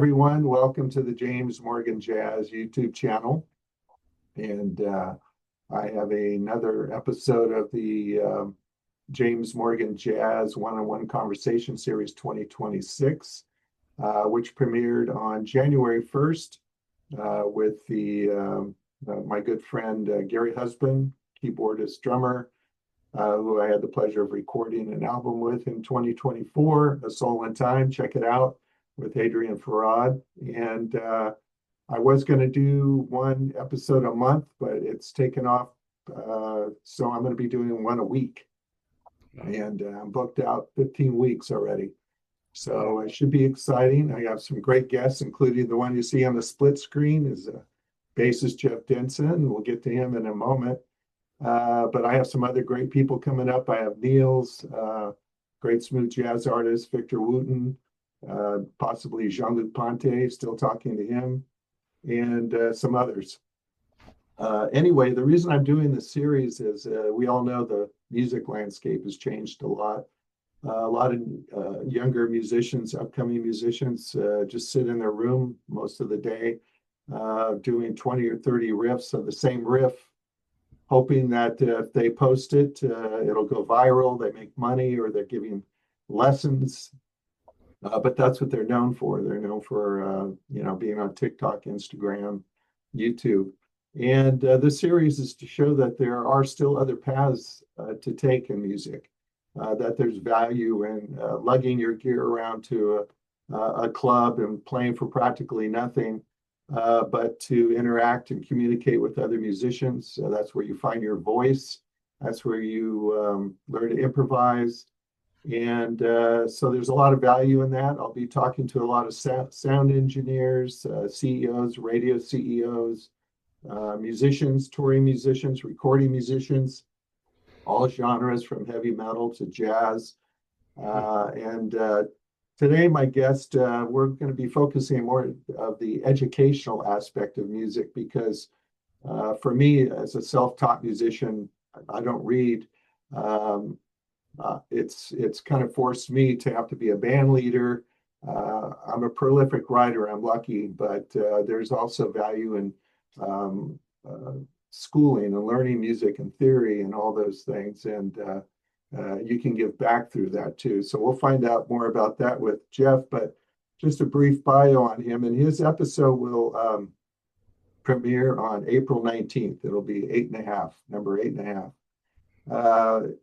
everyone. Welcome to the James Morgan Jazz YouTube channel. And I have another episode of the James Morgan Jazz One-on-One Conversation Series 2026, which premiered on January 1st with my good friend Gary Husband, keyboardist drummer, who I had the pleasure of recording an album with in 2024, A Soul in Time. Check it out, with Adrian Farad. And I was going to do one episode a month, but it's taken off. So I'm going to be doing one a week. And I'm booked out 15 weeks already. So it should be exciting. I have some great guests, including the one you see on the split screen is bassist Jeff Denson. We'll get to him in a moment. But I have some other great people coming up. I have Niels, great smooth jazz artist, Victor Wooten, possibly Jean-Luc Ponte, still talking to him, and some others. Anyway, the reason I'm doing this series is we all know the music landscape has changed a lot. A lot of younger musicians, upcoming musicians, just sit in their room most of the day doing 20 or 30 riffs of the same riff, hoping that if they post it, it'll go viral, they make money, or they're giving lessons. But that's what they're known for. They're known for, being on TikTok, Instagram, YouTube. And this series is to show that there are still other paths to take in music, that there's value in lugging your gear around to a club and playing for practically nothing, but to interact and communicate with other musicians. That's where you find your voice. That's where you learn to improvise. And so there's a lot of value in that. I'll be talking to a lot of sound engineers, CEOs, radio CEOs, musicians, touring musicians, recording musicians, all genres from heavy metal to jazz. And today, my guest, we're going to be focusing more of the educational aspect of music because for me, as a self-taught musician, I don't read. It's kind of forced me to have to be a band leader. I'm a prolific writer, I'm lucky, but there's also value in schooling and learning music and theory and all those things. And you can give back through that too. So we'll find out more about that with Jeff, but just a brief bio on him. And his episode will premiere on April 19th. It'll be number 8.5.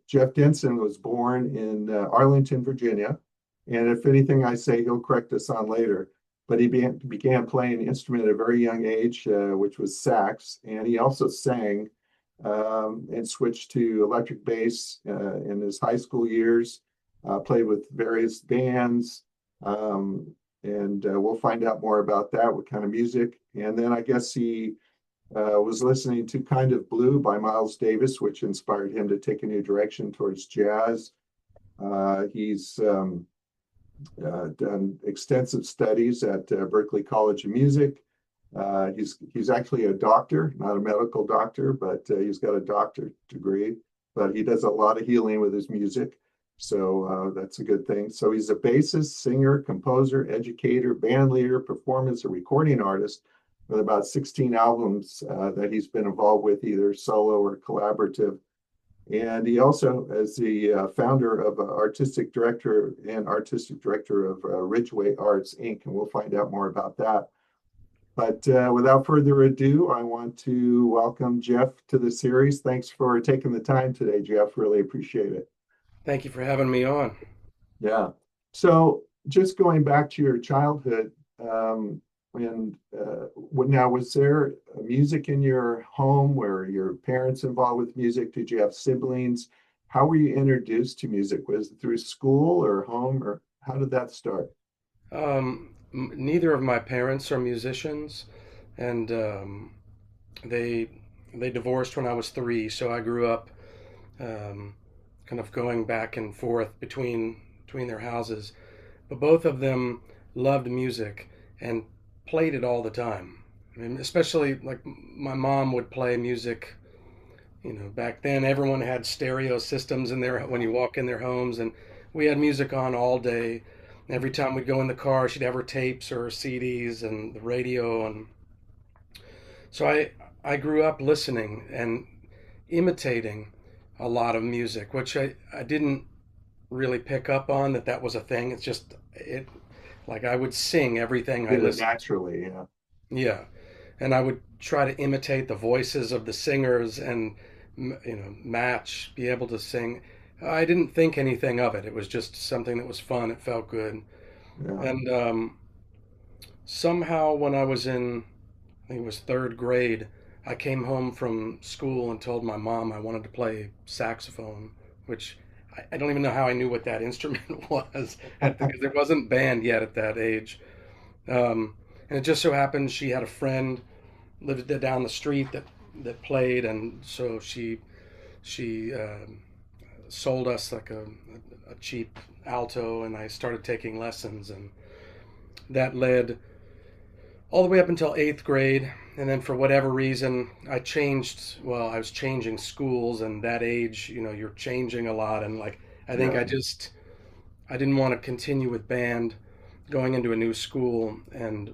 Jeff Denson was born in Arlington, Virginia. And if anything I say, he'll correct us on later. But he began playing an instrument at a very young age, which was sax. And he also sang and switched to electric bass in his high school years, played with various bands. And we'll find out more about that, what kind of music. And then I guess he was listening to Kind of Blue by Miles Davis, which inspired him to take a new direction towards jazz. He's done extensive studies at Berklee College of Music. He's actually a doctor, not a medical doctor, but he's got a doctorate degree. But he does a lot of healing with his music, so that's a good thing. So he's a bassist, singer, composer, educator, band leader, performance, and recording artist with about 16 albums that he's been involved with, either solo or collaborative. And he also is the founder of artistic director of Ridgeway Arts, Inc., and we'll find out more about that. But without further ado, I want to welcome Jeff to the series. Thanks for taking the time today, Jeff. Really appreciate it. Thank you for having me on. Yeah. So just going back to your childhood, now, was there music in your home? Were your parents involved with music? Did you have siblings? How were you introduced to music? Was it through school or home, or how did that start? Neither of my parents are musicians, and they divorced when I was 3, so I grew up kind of going back and forth between their houses. But both of them loved music and played it all the time. I mean, especially like my mom would play music. Back then everyone had stereo systems in there when you walk in their homes, and we had music on all day. Every time we'd go in the car, she'd have her tapes or her CDs and the radio, and so I grew up listening and imitating a lot of music, which I didn't really pick up on that was a thing. It's just it like I would sing everything I Did it listened. naturally, yeah. Yeah, and I would try to imitate the voices of the singers and be able to sing. I didn't think anything of it. It was just something that was fun. It felt good. Yeah. And somehow when I was in, I think it was third grade, I came home from school and told my mom I wanted to play saxophone, which I don't even know how I knew what that instrument was because there wasn't band yet at that age. And it just so happened she had a friend lived down the street that played, and so she sold us like a cheap alto, and I started taking lessons, and that led all the way up until eighth grade. And then for whatever reason, I changed. Well, I was changing schools, and that age, you're changing a lot, and like I think Yeah. I didn't want to continue with band going into a new school, and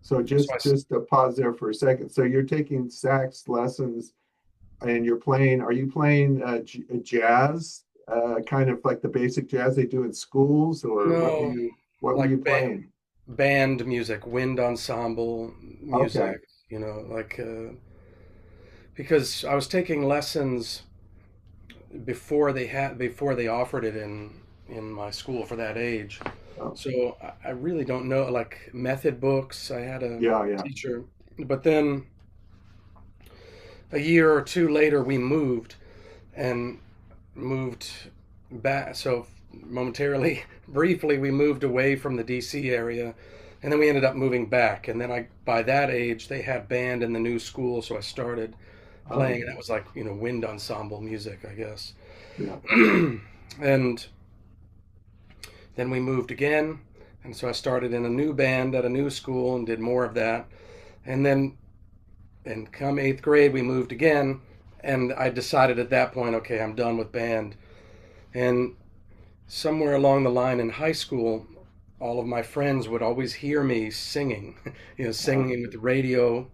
So so I just to pause there for a second. So you're taking sax lessons and are you playing jazz, kind of like the basic jazz they do in schools, or no what were like you playing? band music, wind ensemble Okay. music, like because I was taking lessons before they offered it in my school for that age. Oh, So I really don't know like method books. I had a yeah, yeah. teacher, but then a year or two later we and moved back. So momentarily, briefly, we moved away from the DC area, and then we ended up moving back. And then by that age, they had band in the new school, so I started Oh, playing, and that was like wind ensemble music, I guess. yeah. And then we moved again, and so I started in a new band at a new school and did more of that. And then, and come eighth grade, we moved again, and I decided at that point, okay, I'm done with band. And somewhere along the line in high school, all of my friends would always hear me singing, Uh, singing with the radio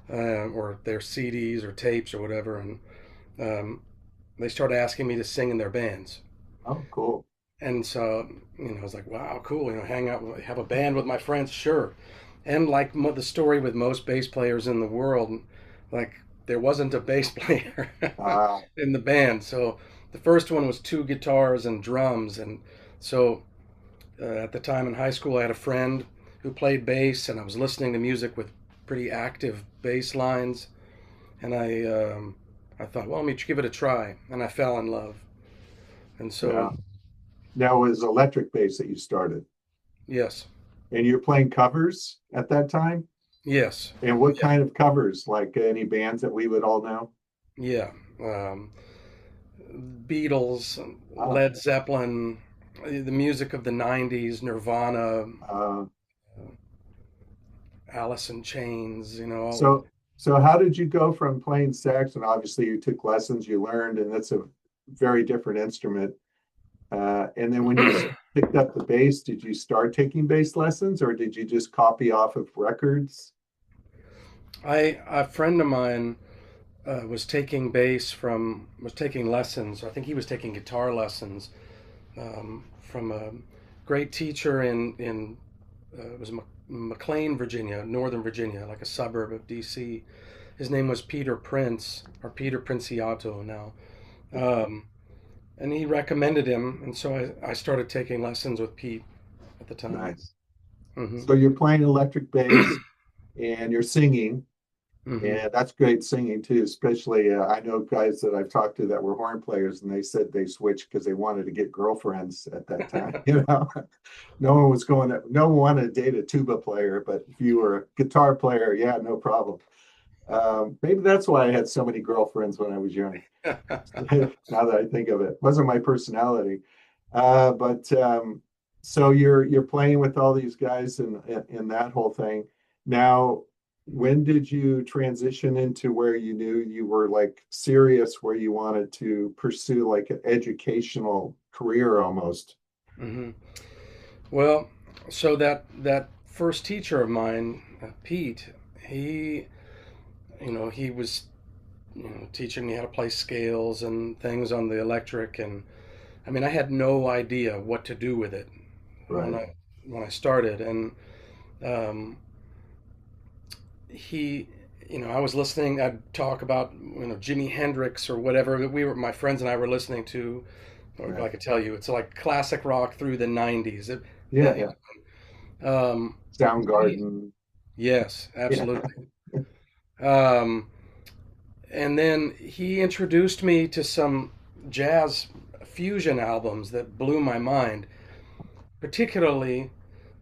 or their CDs or tapes or whatever, and um, they started asking me to sing in their bands. oh, cool. And so, I was like, wow, cool, hang out, have a band with my friends, sure. And like the story with most bass players in the world, like there wasn't a bass player Ah, in the band. So the first one was two guitars and drums. And so at the time in high school, I had a friend who played bass, and I was listening to music with pretty active bass lines. And I thought, well, let me give it a try. And I fell in love. And yeah. so, Now it was electric bass that you started, yes, and you're playing covers at that time. yes, And what kind of covers? Like any bands that we would all know? yeah. Um, Beatles, Ah, Led Zeppelin, the music of the 90s, Nirvana, uh, Alice in Chains, so so how did you go from playing sax, and obviously you took lessons, you learned, and that's a very different instrument. And then when you picked up the bass, did you start taking bass lessons, or did you just copy off of records? a friend of mine was taking lessons. I think he was taking guitar lessons from a great teacher in it was McLean, Virginia, Northern Virginia, like a suburb of DC. His name was Peter Prince, or Peter Princiato now. Um, and he recommended him, and so I started taking lessons with Pete at the time. Nice. Hmm. So you're playing electric bass and you're singing, Hmm. and that's great singing too. Especially, I know guys that I've talked to that were horn players, and they said they switched because they wanted to get girlfriends at that time. No one wanted to date a tuba player, but if you were a guitar player, yeah, no problem. Maybe that's why I had so many girlfriends when I was young. Now that I think of it, wasn't my personality. But so you're playing with all these guys and that whole thing. Now, when did you transition into where you knew you were like serious, where you wanted to pursue like an educational career almost? Hmm. Well, so that first teacher of mine, Pete, he, he was, teaching me how to play scales and things on the electric, and I mean, I had no idea what to do with it when Right. I started, and um, he, I was listening. I'd talk about Jimi Hendrix or whatever that my friends and I were listening to. Or Yeah. I could tell you, it's like classic rock through the '90s. Yeah. Yeah. Um, Soundgarden. yes, Yeah. absolutely. Um, and then he introduced me to some jazz fusion albums that blew my mind. Particularly,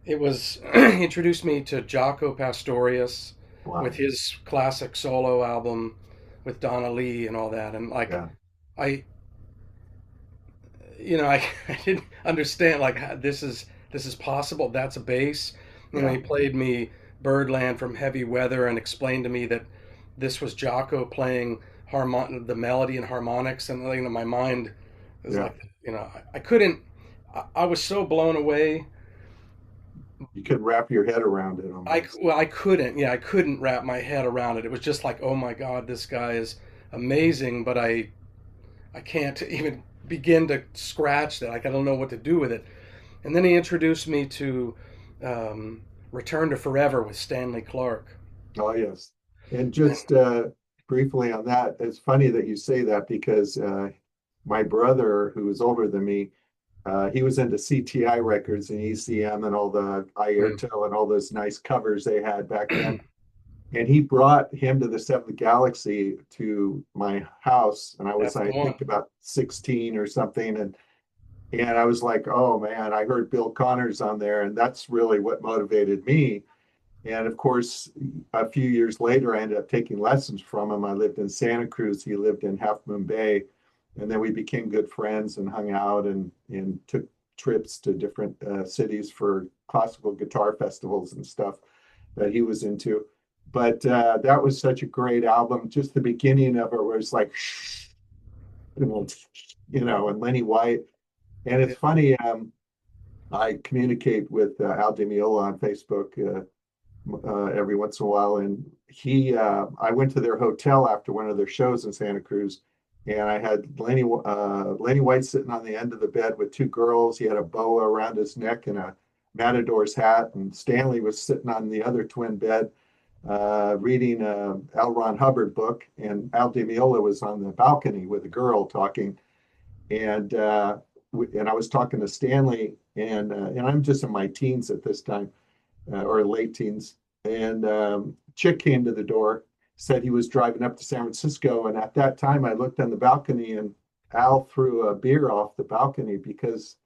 it was he introduced me to Jaco Pastorius with Wow. his classic solo album with Donna Lee and all that. And like, Yeah. I, I, I didn't understand like this is possible. That's a bass. Yeah. He played me Birdland from Heavy Weather and explained to me that this was Jaco playing the melody and harmonics, and my mind was Yeah. like, I couldn't. I was so blown away. You could wrap your head around it almost. I couldn't. Yeah, I couldn't wrap my head around it. It was just like, oh my God, this guy is amazing, but I can't even begin to scratch that. Like I don't know what to do with it. And then he introduced me to Return to Forever with Stanley Clarke. Oh, yes. And just briefly on that, it's funny that you say that because my brother, who is older than me, he was into CTI records and ECM and all the Airtel and all those nice covers they had back then. And he brought him to the Seventh Galaxy to my house, and I was, That's the I one. think, about 16 or something, and I was like, oh man, I heard Bill Connors on there, and that's really what motivated me. And of course, a few years later, I ended up taking lessons from him. I lived in Santa Cruz. He lived in Half Moon Bay. And then we became good friends and hung out and took trips to different cities for classical guitar festivals and stuff that he was into. But that was such a great album. Just the beginning of it was like, and Lenny White. And it's funny, I communicate with Al Di Meola on Facebook every once in a while. And I went to their hotel after one of their shows in Santa Cruz, and I had Lenny White sitting on the end of the bed with two girls. He had a boa around his neck and a matador's hat, and Stanley was sitting on the other twin bed reading a L. Ron Hubbard book, and Al Di Meola was on the balcony with a girl talking, and and I was talking to Stanley, and I'm just in my teens at this time or late teens. And Chick came to the door, said he was driving up to San Francisco. And at that time, I looked on the balcony and Al threw a beer off the balcony because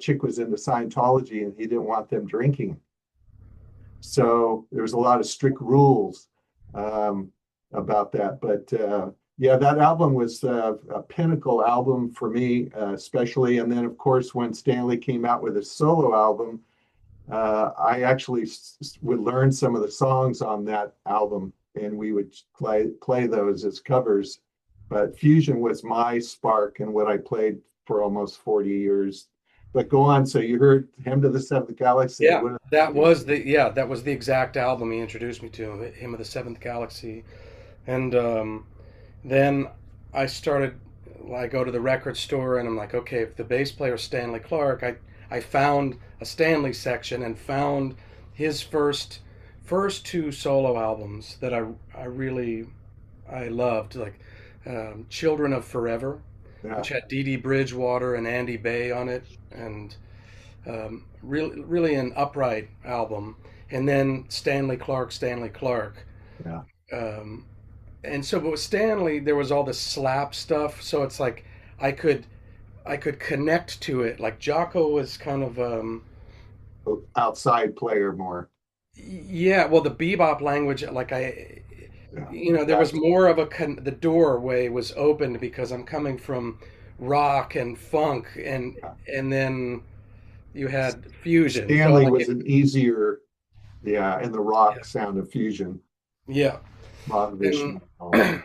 Chick was into Scientology and he didn't want them drinking. So there was a lot of strict rules um, about that. But yeah, that album was a pinnacle album for me, especially. And then, of course, when Stanley came out with a solo album, I actually would learn some of the songs on that album, and we would play those as covers. But fusion was my spark and what I played for almost 40 years. But go on. So you heard "Hymn to the Seventh Galaxy." Yeah, What? that was the exact album he introduced me to, him of the Seventh Galaxy, and then I started. I go to the record store and I'm like, okay, if the bass player is Stanley Clarke, I found a Stanley section and found his first two solo albums that I loved, like Children of Forever, Yeah, which had Dee Dee Bridgewater and Andy Bay on it, and really an upright album. And then Stanley Clarke. yeah, Um, and so, but with Stanley, there was all the slap stuff. So it's like I could I could connect to it. Like Jocko was kind of outside player more. yeah. Well, the bebop language, like Yeah, there was that's more of the doorway was opened because I'm coming from rock and funk yeah. and then you had fusion. So Stanley like was an easier, yeah, and the rock yeah, sound of fusion, yeah. motivation. And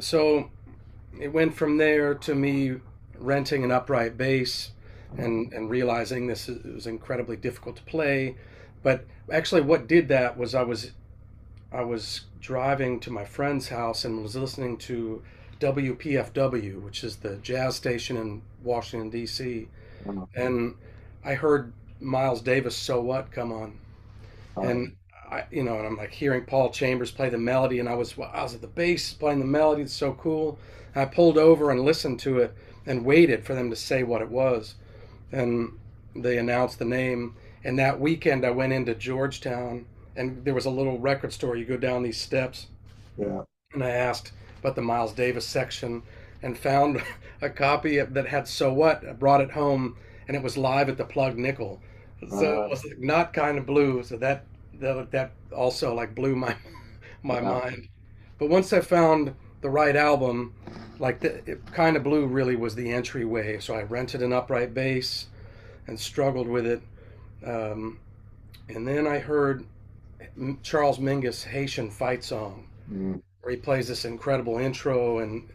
so it went from there to me renting an upright bass and realizing it was incredibly difficult to play. But actually, what did that was I was driving to my friend's house and was listening to WPFW, which is the jazz station in Washington D.C., and I heard Miles Davis' "So What" come on, and and I'm like hearing Paul Chambers play the melody, and I was at the bass playing the melody. It's so cool. And I pulled over and listened to it and waited for them to say what it was, and they announced the name. And that weekend, I went into Georgetown, and there was a little record store. You go down these steps, Yeah. and I asked about the Miles Davis section, and found a copy that had "So What." I brought it home, and it was live at the Plugged Nickel. So it was like not kind of blue. So that also like blew my mind. But once I found the right album, like kind of blue really was the entryway. So I rented an upright bass and struggled with it. And then I heard Charles Mingus' Haitian Fight Song, where he plays this incredible intro, and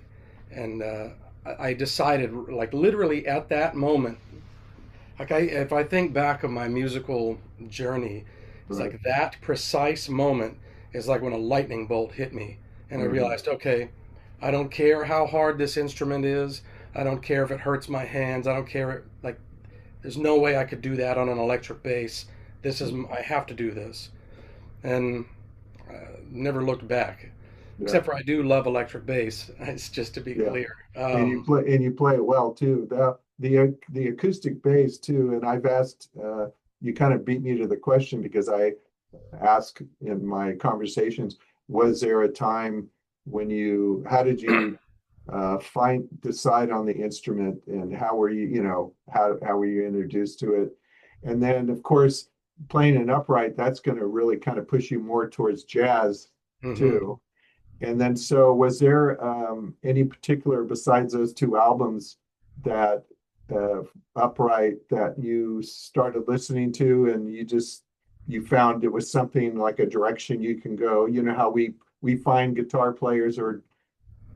I decided, like literally at that moment, like if I think back of my musical journey, it's like that precise moment is like when a lightning bolt hit me, and I realized, okay, I don't care how hard this instrument is, I don't care if it hurts my hands, I don't care, like there's no way I could do that on an electric bass. I have to do this, and never looked back. Except for I do love electric bass. It's just to be clear. And you play it well too. The acoustic bass too. And I've asked, you kind of beat me to the question, because I ask in my conversations, was there a time when how did you decide on the instrument, and how were you, how were you introduced to it? And then of course, playing an upright, that's going to really kind of push you more towards jazz too. And then, so was there any particular, besides those two albums, that upright that you started listening to, and you found it was something like a direction you can go? You know how we find guitar players or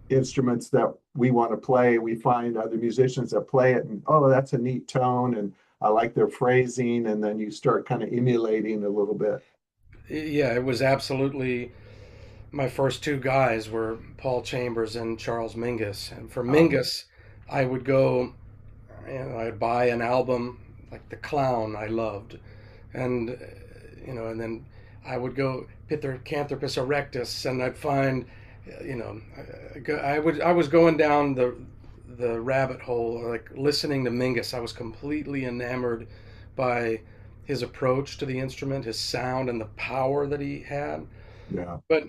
instruments that we want to play, we find other musicians that play it, and oh, that's a neat tone, and I like their phrasing, and then you start kind of emulating a little bit. Yeah, it was absolutely. My first two guys were Paul Chambers and Charles Mingus. And for Mingus, I would go, I'd buy an album like The Clown I loved, and and then I would go Pithecanthropus erectus, and I'd find, I was going down the rabbit hole, like listening to Mingus. I was completely enamored by his approach to the instrument, his sound, and the power that he had. Yeah. But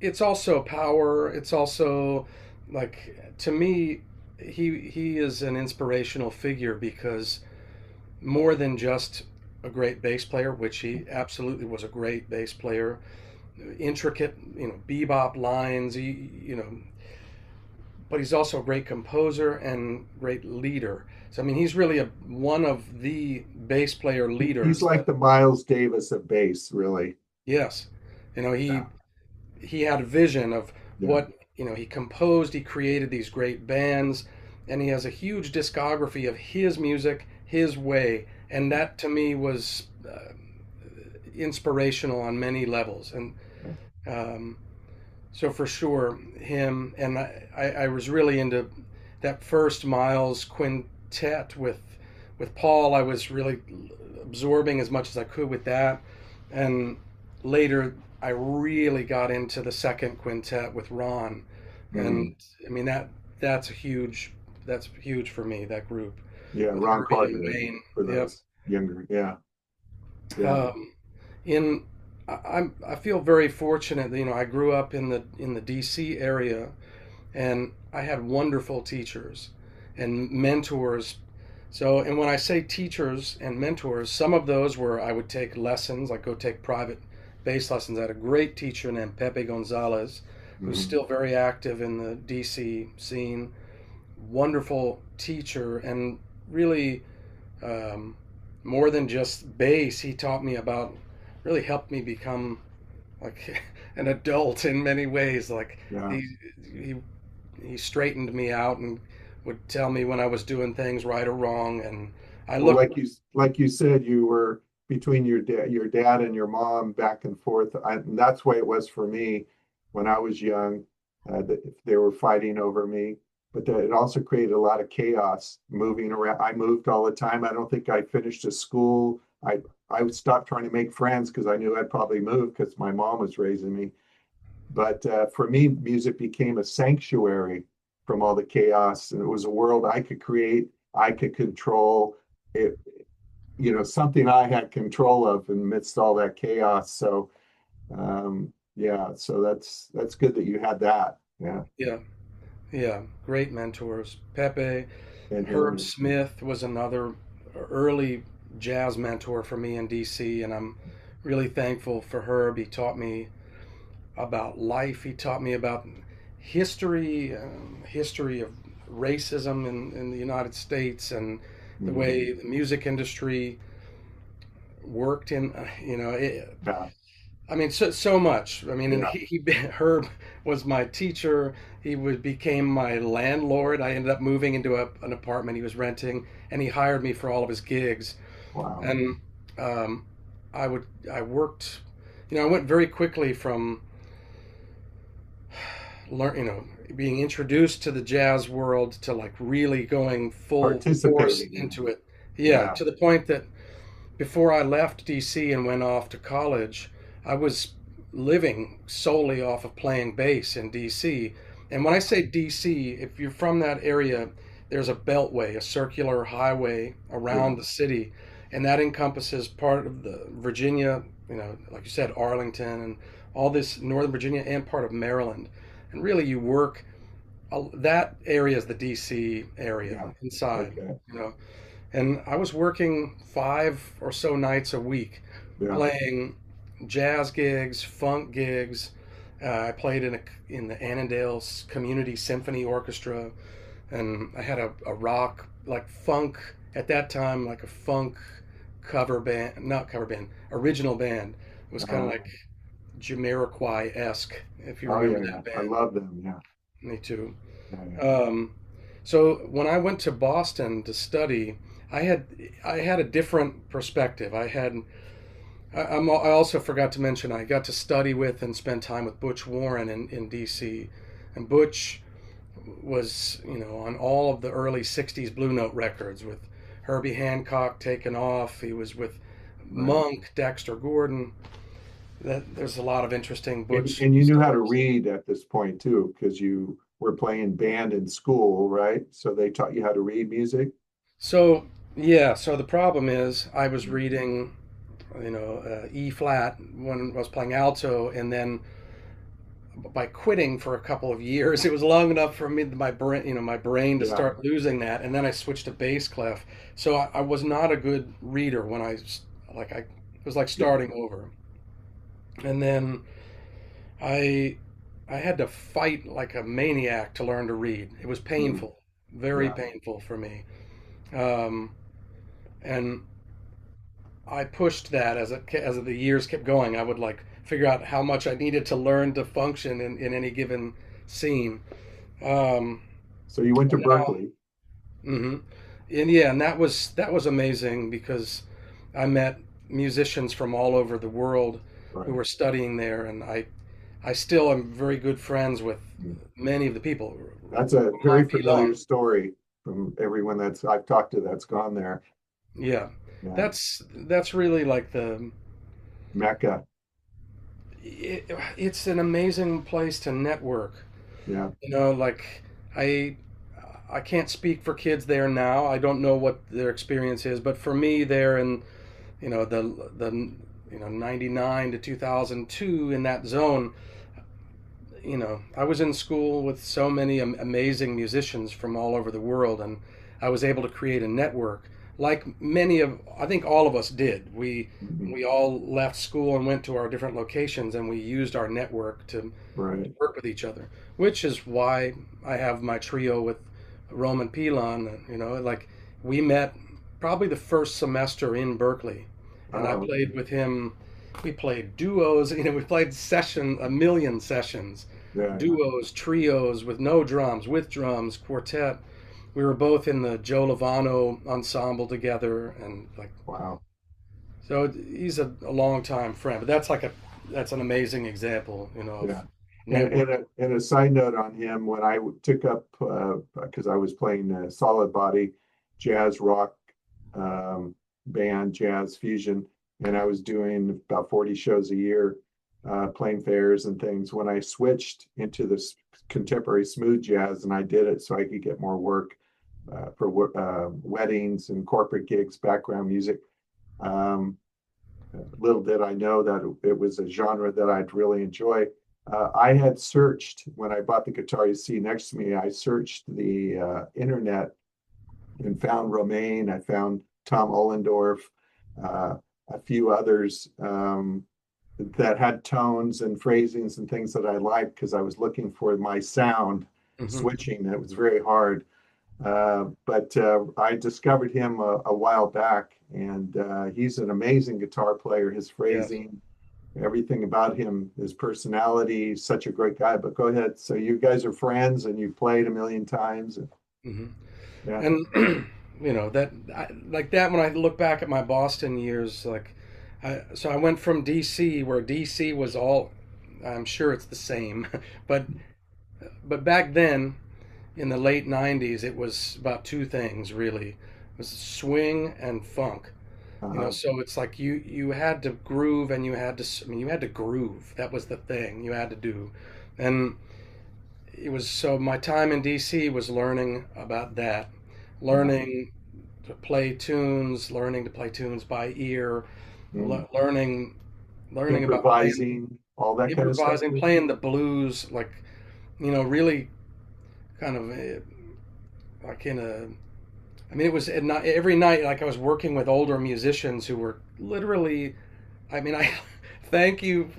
it's also power. It's also, like, to me, he is an inspirational figure, because more than just a great bass player, which he absolutely was a great bass player, intricate, bebop lines, but he's also a great composer and great leader. So I mean, he's really one of the bass player leaders. He's like the Miles Davis of bass, really. Yes, he had a vision of what, he composed, he created these great bands, and he has a huge discography of his music, his way, and that to me was inspirational on many levels. And so for sure, him, and I was really into that first Miles quintet with Paul. I was really absorbing as much as I could with that, and later I really got into the second quintet with Ron, and I mean that's huge for me, that group. Yeah, Ron Carter for those younger. Yeah. I feel very fortunate that I grew up in the DC area, and I had wonderful teachers and mentors. So, and when I say teachers and mentors, some of those were I would take lessons, like go take private bass lessons. I had a great teacher named Pepe Gonzalez, who's still very active in the DC scene. Wonderful teacher, and really more than just bass, he taught me really helped me become like an adult in many ways. Like he straightened me out and would tell me when I was doing things right or wrong, and I Well, look. like you said, you were between your dad and your mom back and forth. And that's the way it was for me when I was young. They were fighting over me, but it also created a lot of chaos moving around. I moved all the time. I don't think I finished a school. I would stop trying to make friends because I knew I'd probably move because my mom was raising me. But for me, music became a sanctuary from all the chaos, and it was a world I could create, I could control it, something I had control of amidst all that chaos. So yeah, so that's good that you had that. Yeah. Yeah, yeah, great mentors. Pepe, And Herb Smith was another early jazz mentor for me in DC, and I'm really thankful for Herb. He taught me about life. He taught me about history of racism in the United States, and the way the music industry worked in, yeah, I mean, so much. I mean, and yeah. Herb was my teacher. Became my landlord. I ended up moving into an apartment he was renting, and he hired me for all of his gigs. Wow. And um, I worked. I went very quickly from being introduced to the jazz world to like really going full force Participating in into it. it. Yeah, Yeah. to the point that before I left DC and went off to college, I was living solely off of playing bass in DC. And when I say DC, if you're from that area, there's a beltway, a circular highway Yeah. around the city, and that encompasses part of the Virginia, like you said, Arlington and all this Northern Virginia and part of Maryland. And really, you work that area is the DC area Yeah. inside, Okay. you know. And I was working 5 or so nights a week, Yeah. playing jazz gigs, funk gigs. I played in the Annandale Community Symphony Orchestra, and I had a rock like funk at that time, like a funk cover band, not cover band, original band. It was kind of Uh, like Jamiroquai esque, if you oh yeah, remember yeah. that I band. love them. Yeah. Me too. Yeah. Yeah. Um, so when I went to Boston to study, I had I had a different perspective. I also forgot to mention I got to study with and spend time with Butch Warren in D.C. And Butch was on all of the early '60s Blue Note records with Herbie Hancock taking off. He was with Right. Monk, Dexter Gordon. There's a lot of interesting Butch And you knew how to stories. read at this point too, because you were playing band in school, right? So they taught you how to read music. So yeah, so the problem is I was reading, E flat when I was playing alto, and then by quitting for a couple of years, it was long enough for me my brain to Yeah. start losing that, and then I switched to bass clef. So I was not a good reader when I it was like Yeah. starting over, and then I I had to fight like a maniac to learn to read. It was Mm. painful, very Yeah. painful for me. Um, and I pushed that as the years kept going. I would like figure out how much I needed to learn to function in any given scene. Um, So you went to now, Berkeley. hmm and yeah, and that was amazing because I met musicians from all over the world who Right. were studying there, and I still am very good friends with Mm. many of the people. That's a Omar very familiar Pilon. story from everyone that's I've talked to that's gone there. Yeah, Yeah. that's really like Mecca. it's an amazing place to network. Yeah. Like I I can't speak for kids there now. I don't know what their experience is, but for me there in the 99 to 2002 in that zone, I was in school with so many amazing musicians from all over the world, and I was able to create a network like I think all of us did. We Mhm. we all left school and went to our different locations, and we used our network to Right. work with each other, which is why I have my trio with Roman Pilon. Like we met probably the first semester in Berkeley, and I Oh, okay. played with him. We played duos. We played a million sessions, Yeah. Yeah. duos, trios with no drums, with drums, quartet. we were both in the Joe Lovano ensemble together, and like Wow. so he's a long time friend. But that's an amazing example, of Yeah. network. And a side note on him, when I took up, because I was playing solid body jazz rock band, jazz fusion, and I was doing about 40 shows a year, playing fairs and things. When I switched into this contemporary smooth jazz, and I did it so I could get more work for weddings and corporate gigs, background music. Um, Little did I know that it was a genre that I'd really enjoy. I had searched when I bought the guitar you see next to me. I searched the internet and found Romain. I found Tom Ollendorf, a few others that had tones and phrasings and things that I liked because I was looking for my sound Hmm. switching. It was very hard. But I discovered him a while back, and he's an amazing guitar player. His Yes. phrasing, everything about him, his personality, such a great guy. But go ahead. So you guys are friends, and you played a million times. Hmm. Yeah. And like that when I look back at my Boston years, like so I went from DC, where DC was all, I'm sure it's the same, but back then in the late 90s it was about two things really. It was swing and funk. Uh-huh. So it's like you had to groove, and you had to groove. That was the thing you had to do. And it was, so my time in DC was learning about that, Yeah. learning learning to play tunes by ear, Mm. learning about Improvising, all that kind of stuff. improvising, playing the blues, like really kind of like in a. I mean, it was every night. Like I was working with older musicians who were literally. I mean, I thank you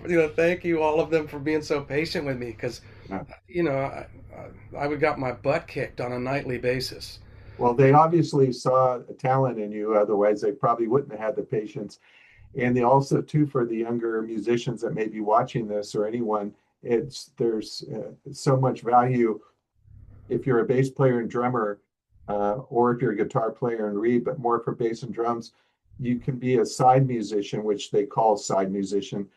all of them for being so patient with me, because Yeah. you know I would got my butt kicked on a nightly basis. Well, they obviously saw a talent in you. Otherwise, they probably wouldn't have had the patience. And they also, too, for the younger musicians that may be watching this or anyone, there's so much value if you're a bass player and drummer, or if you're a guitar player and reed, but more for bass and drums. You can be a side musician, which they call side musician.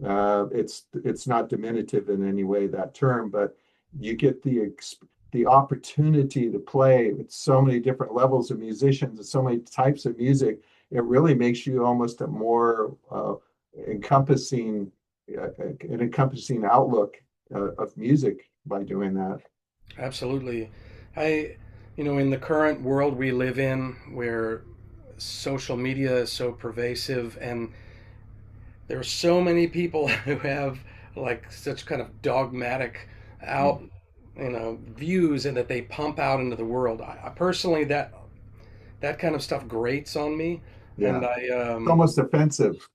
It's not diminutive in any way, that term, but you get the opportunity to play with so many different levels of musicians and so many types of music. It really makes you almost a more encompassing an encompassing outlook of music by doing that. Absolutely. I, in the current world we live in, where social media is so pervasive, and there are so many people who have like such kind of dogmatic out, views, and that they pump out into the world. I personally, that kind of stuff grates on me, and Yeah, it's almost offensive.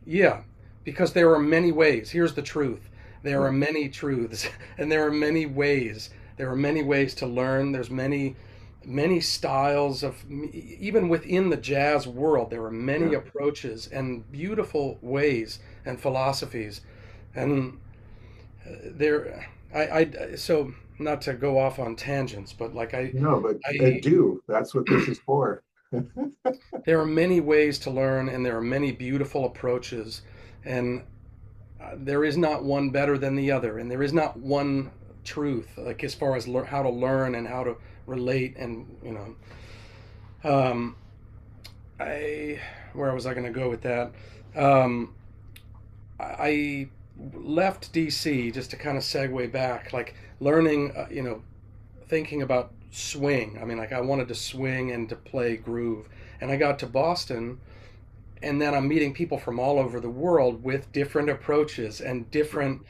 yeah, because there are many ways. Here's the truth. There Yeah, are many truths, and there are many ways. There are many ways to learn. There's many styles of, even within the jazz world, there are many yeah. approaches and beautiful ways and philosophies. And there, so not to go off on tangents, but like No, but I, do. That's what this is for. there are many ways to learn, and there are many beautiful approaches, and there is not one better than the other, and there is not one truth, like as far as how to learn and how to relate, and um, I where was I going to go with that? Um, I left DC just to kind of segue back, like learning, thinking about swing. I mean, like I wanted to swing and to play groove, and I got to Boston, and then I'm meeting people from all over the world with different approaches and different,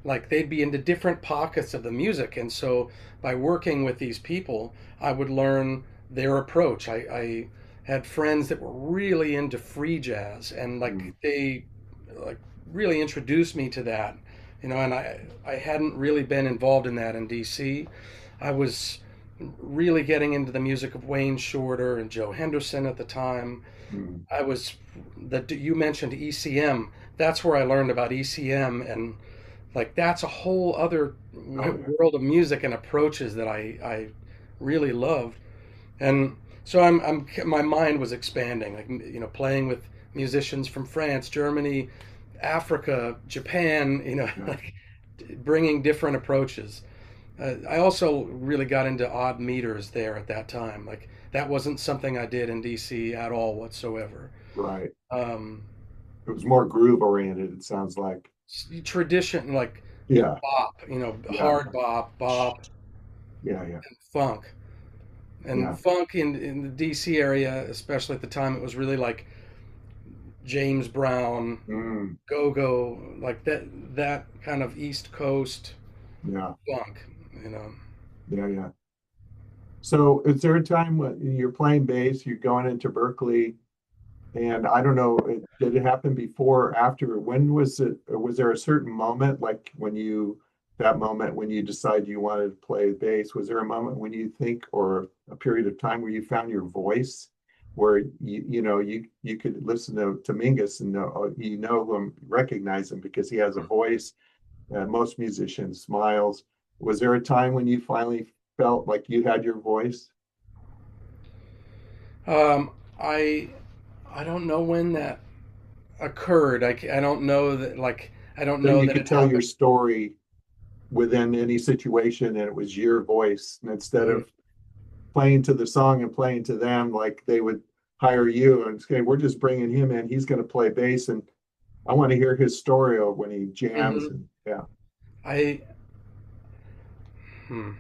like they'd be into different pockets of the music. And so by working with these people, I would learn their approach. I had friends that were really into free jazz, and Mm. like they like really introduced me to that, and I hadn't really been involved in that in DC. I was really getting into the music of Wayne Shorter and Joe Henderson at the time. Mm. I was that you mentioned ECM. That's where I learned about ECM, and like that's a whole other Oh, yeah. world of music and approaches that I really loved. And so my mind was expanding, like, playing with musicians from France, Germany, Africa, Japan, Yeah. like bringing different approaches. I also really got into odd meters there at that time. Like that wasn't something I did in DC at all whatsoever. Right. Um, It was more groove oriented, it sounds like. Tradition, like Yeah. bop, Yeah. hard bop, Yeah. Yeah. and funk. And Yeah. funk in the DC area, especially at the time, it was really like James Brown, Mm, go go, like that kind of East Coast yeah. funk. Yeah. Yeah. So is there a time when you're playing bass, you're going into Berkeley, and I don't know, did it happen before or after? When was it, or was there a certain moment, like that moment when you decided you wanted to play bass? Was there a moment when you think, or a period of time where you found your voice, where you could listen to Mingus and know, him, recognize him because he has a voice. Most musicians smiles. Was there a time when you finally felt like you had your voice? Um, I I don't know when that occurred. I don't know that, like, I don't So know you that could it tell your happened. story within any situation and it was your voice. And instead Mhm. of playing to the song and playing to them, like they would hire you and say, we're just bringing him in. He's going to play bass. And I want to hear his story of when he jams. Mhm. And yeah, I hmm.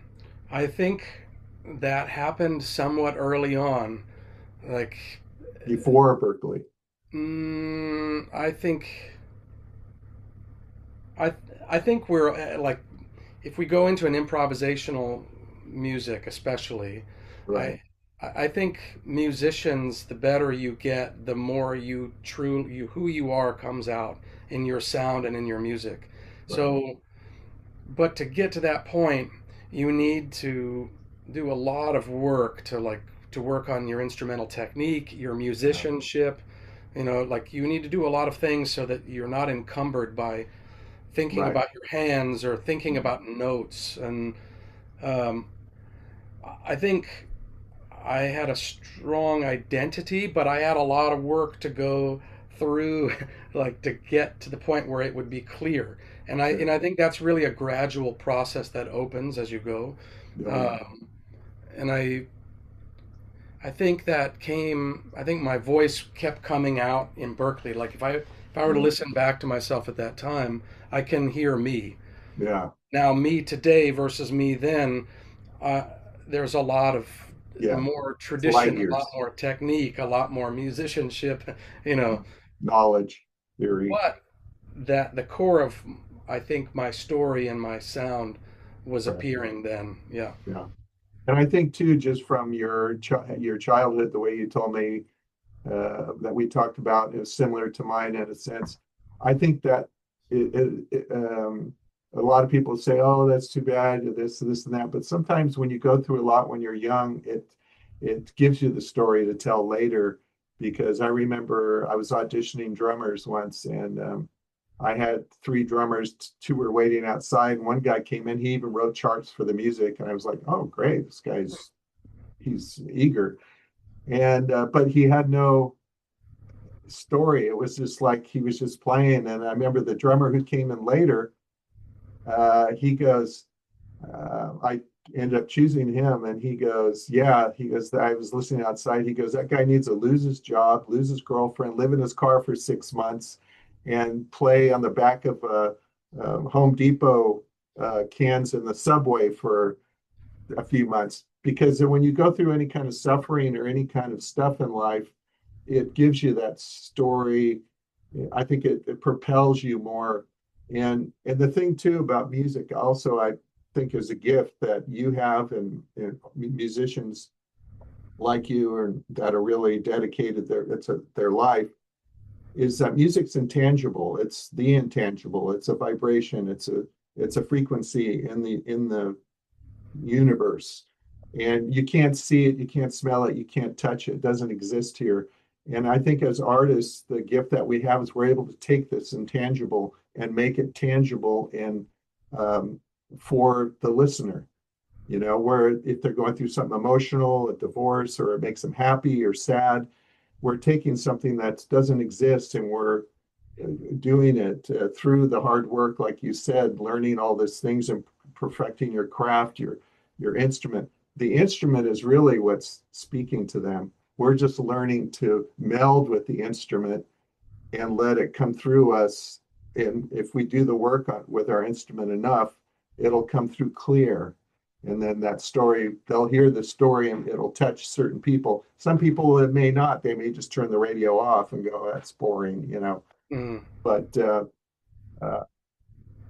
I think that happened somewhat early on. Like, before Berkeley. I think I I think we're like, if we go into an improvisational music, especially, Right, I I think musicians, the better you get, the more you who you are comes out in your sound and in your music. right, So, but to get to that point, you need to do a lot of work to work on your instrumental technique, your yeah, musicianship. Like you need to do a lot of things so that you're not encumbered by thinking right. about your hands or thinking Mm, about notes. And um, I think I had a strong identity, but I had a lot of work to go through, like to get to the point where it would be clear. And sure. I think that's really a gradual process that opens as you go. Oh, yeah. Um, and I think that came. I think my voice kept coming out in Berkeley. Like if I were to Mm, listen back to myself at that time, I can hear me yeah. now. Me today versus me then. Uh, there's a lot of Yeah. more It's light tradition, a lot years. more technique, a lot more musicianship, you Yeah. know. Knowledge, theory. But that the core of, I think, my story and my sound was Right. appearing then. Yeah. Yeah. And I think too, just from your childhood, the way you told me that we talked about is similar to mine in a sense. I think that a lot of people say, "Oh, that's too bad," this, and that. But sometimes when you go through a lot when you're young, it gives you the story to tell later. Because I remember I was auditioning drummers once, and I had three drummers. Two were waiting outside, and one guy came in. He even wrote charts for the music, and I was like, "Oh, great! This guy's he's eager." And but he had no story. It was just like he was just playing. And I remember the drummer who came in later, he goes, I ended up choosing him. And he goes, yeah, he goes, I was listening outside. He goes, that guy needs to lose his job, lose his girlfriend, live in his car for 6 months, and play on the back of Home Depot cans in the subway for a few months. Because when you go through any kind of suffering or any kind of stuff in life, it gives you that story. I think it propels you more. And the thing too about music also, I think is a gift that you have, and musicians like you or that are really dedicated their life, is that music's intangible. It's the intangible. It's a vibration. It's a frequency in the universe. And you can't see it, you can't smell it, you can't touch it. It doesn't exist here. And I think as artists, the gift that we have is we're able to take this intangible and make it tangible and um, for the listener. where if they're going through something emotional, a divorce, or it makes them happy or sad, we're taking something that doesn't exist and we're doing it through the hard work, like you said, learning all these things and perfecting your craft, your instrument. The instrument is really what's speaking to them. We're just learning to meld with the instrument and let it come through us. And if we do the work with our instrument enough, it'll come through clear. And then that story, they'll hear the story and it'll touch certain people. Some people it may not. They may just turn the radio off and go, "That's boring." Mm. But uh,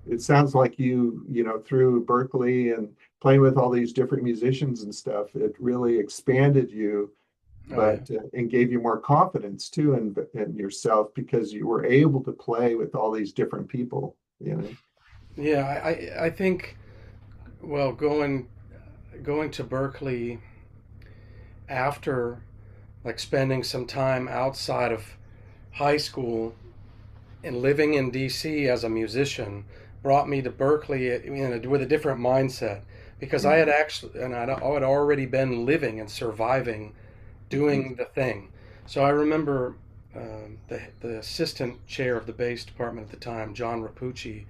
it sounds like through Berkeley and playing with all these different musicians and stuff, it really expanded you, Oh yeah. but and gave you more confidence too in yourself because you were able to play with all these different people. Yeah, I think, well, going to Berkeley after like spending some time outside of high school and living in DC as a musician brought me to Berkeley with a different mindset because I had actually, and I had already been living and surviving doing the thing. So I remember the assistant chair of the bass department at the time, John Rapucci.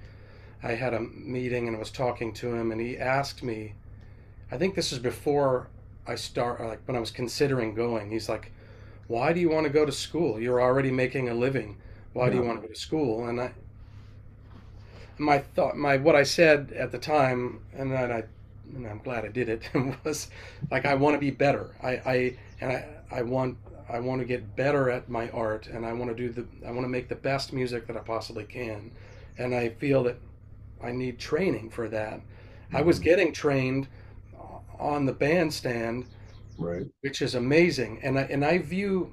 I had a meeting and was talking to him, and he asked me, I think this is before like when I was considering going. He's like, "Why do you want to go to school? You're already making a living. Why do you Yeah. want to go to school?" And what I said at the time, and I'm glad I did it, was like, I want to be better. I want to get better at my art, and I want to make the best music that I possibly can, and I feel that I need training for that. I was getting trained on the bandstand, Right. which is amazing, and I view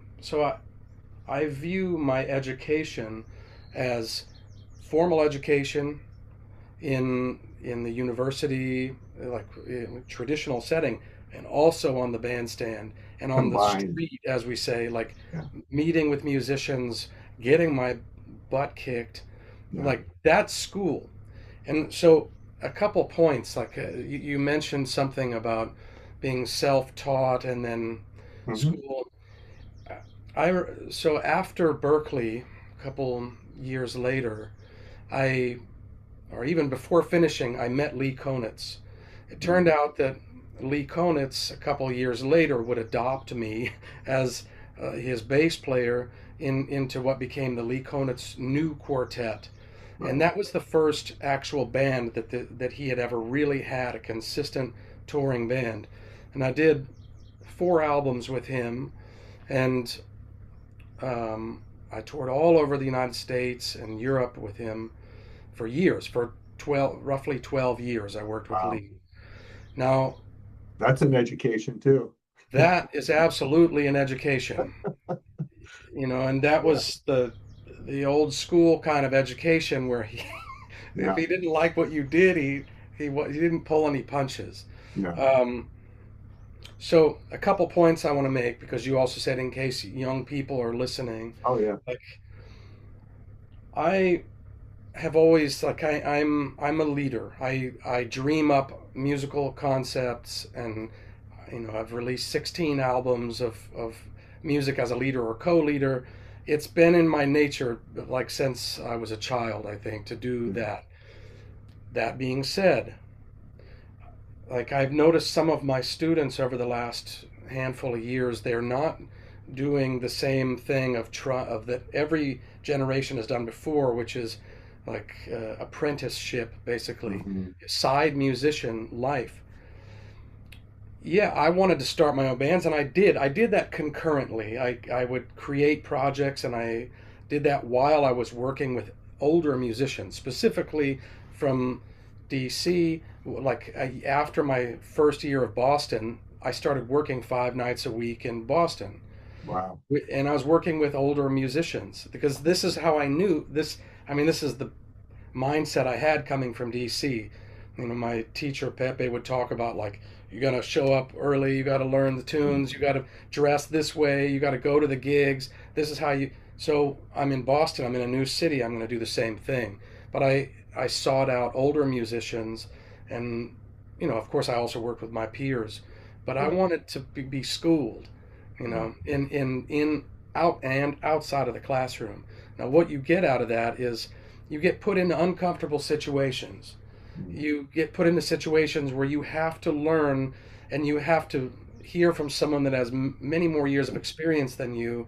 my education as formal education in the university, like in a traditional setting, and also on the bandstand and on the Combined. street, as we say, like Yeah. meeting with musicians, getting my butt kicked, Yeah. like that's school. And so a couple points, like you mentioned something about being self-taught and then Mhm. school. I so after Berkeley, a couple years later, I or even before finishing, I met Lee Konitz. It turned out that Lee Konitz, a couple years later, would adopt me as his bass player into what became the Lee Konitz New Quartet. And Right. that was the first actual band that he had ever really had, a consistent touring band. And I did 4 albums with him, and I toured all over the United States and Europe with him for years. For roughly 12 years, I worked with Wow. Lee. Now, That's an education too. that is absolutely an education, and that Yeah. was the old school kind of education where if Yeah. he didn't like what you did, he didn't pull any punches. Yeah. Um, so a couple points I want to make, because you also said in case young people are listening, Oh yeah. like I have always like I'm a leader. I dream up musical concepts, and I've released 16 albums of music as a leader or co-leader. It's been in my nature like since I was a child, I think, to do Yeah. that. That being said, like I've noticed some of my students over the last handful of years, they're not doing the same thing of that every generation has done before, which is like apprenticeship, basically, Mhm. side musician life. Yeah, I wanted to start my own bands, and I did. I did that concurrently. I would create projects, and I did that while I was working with older musicians, specifically from DC. Like after my first year of Boston, I started working 5 nights a week in Boston, Wow. and I was working with older musicians because this is how I knew this. I mean, this is the mindset I had coming from DC. My teacher Pepe would talk about, like, you got to show up early, you got to learn the tunes, you got to dress this way, you got to go to the gigs. This is how you. So I'm in Boston, I'm in a new city, I'm going to do the same thing. But I sought out older musicians, and of course, I also worked with my peers, but I wanted to be schooled, in out and outside of the classroom. Now, what you get out of that is you get put into uncomfortable situations. You get put into situations where you have to learn and you have to hear from someone that has many more years of experience than you,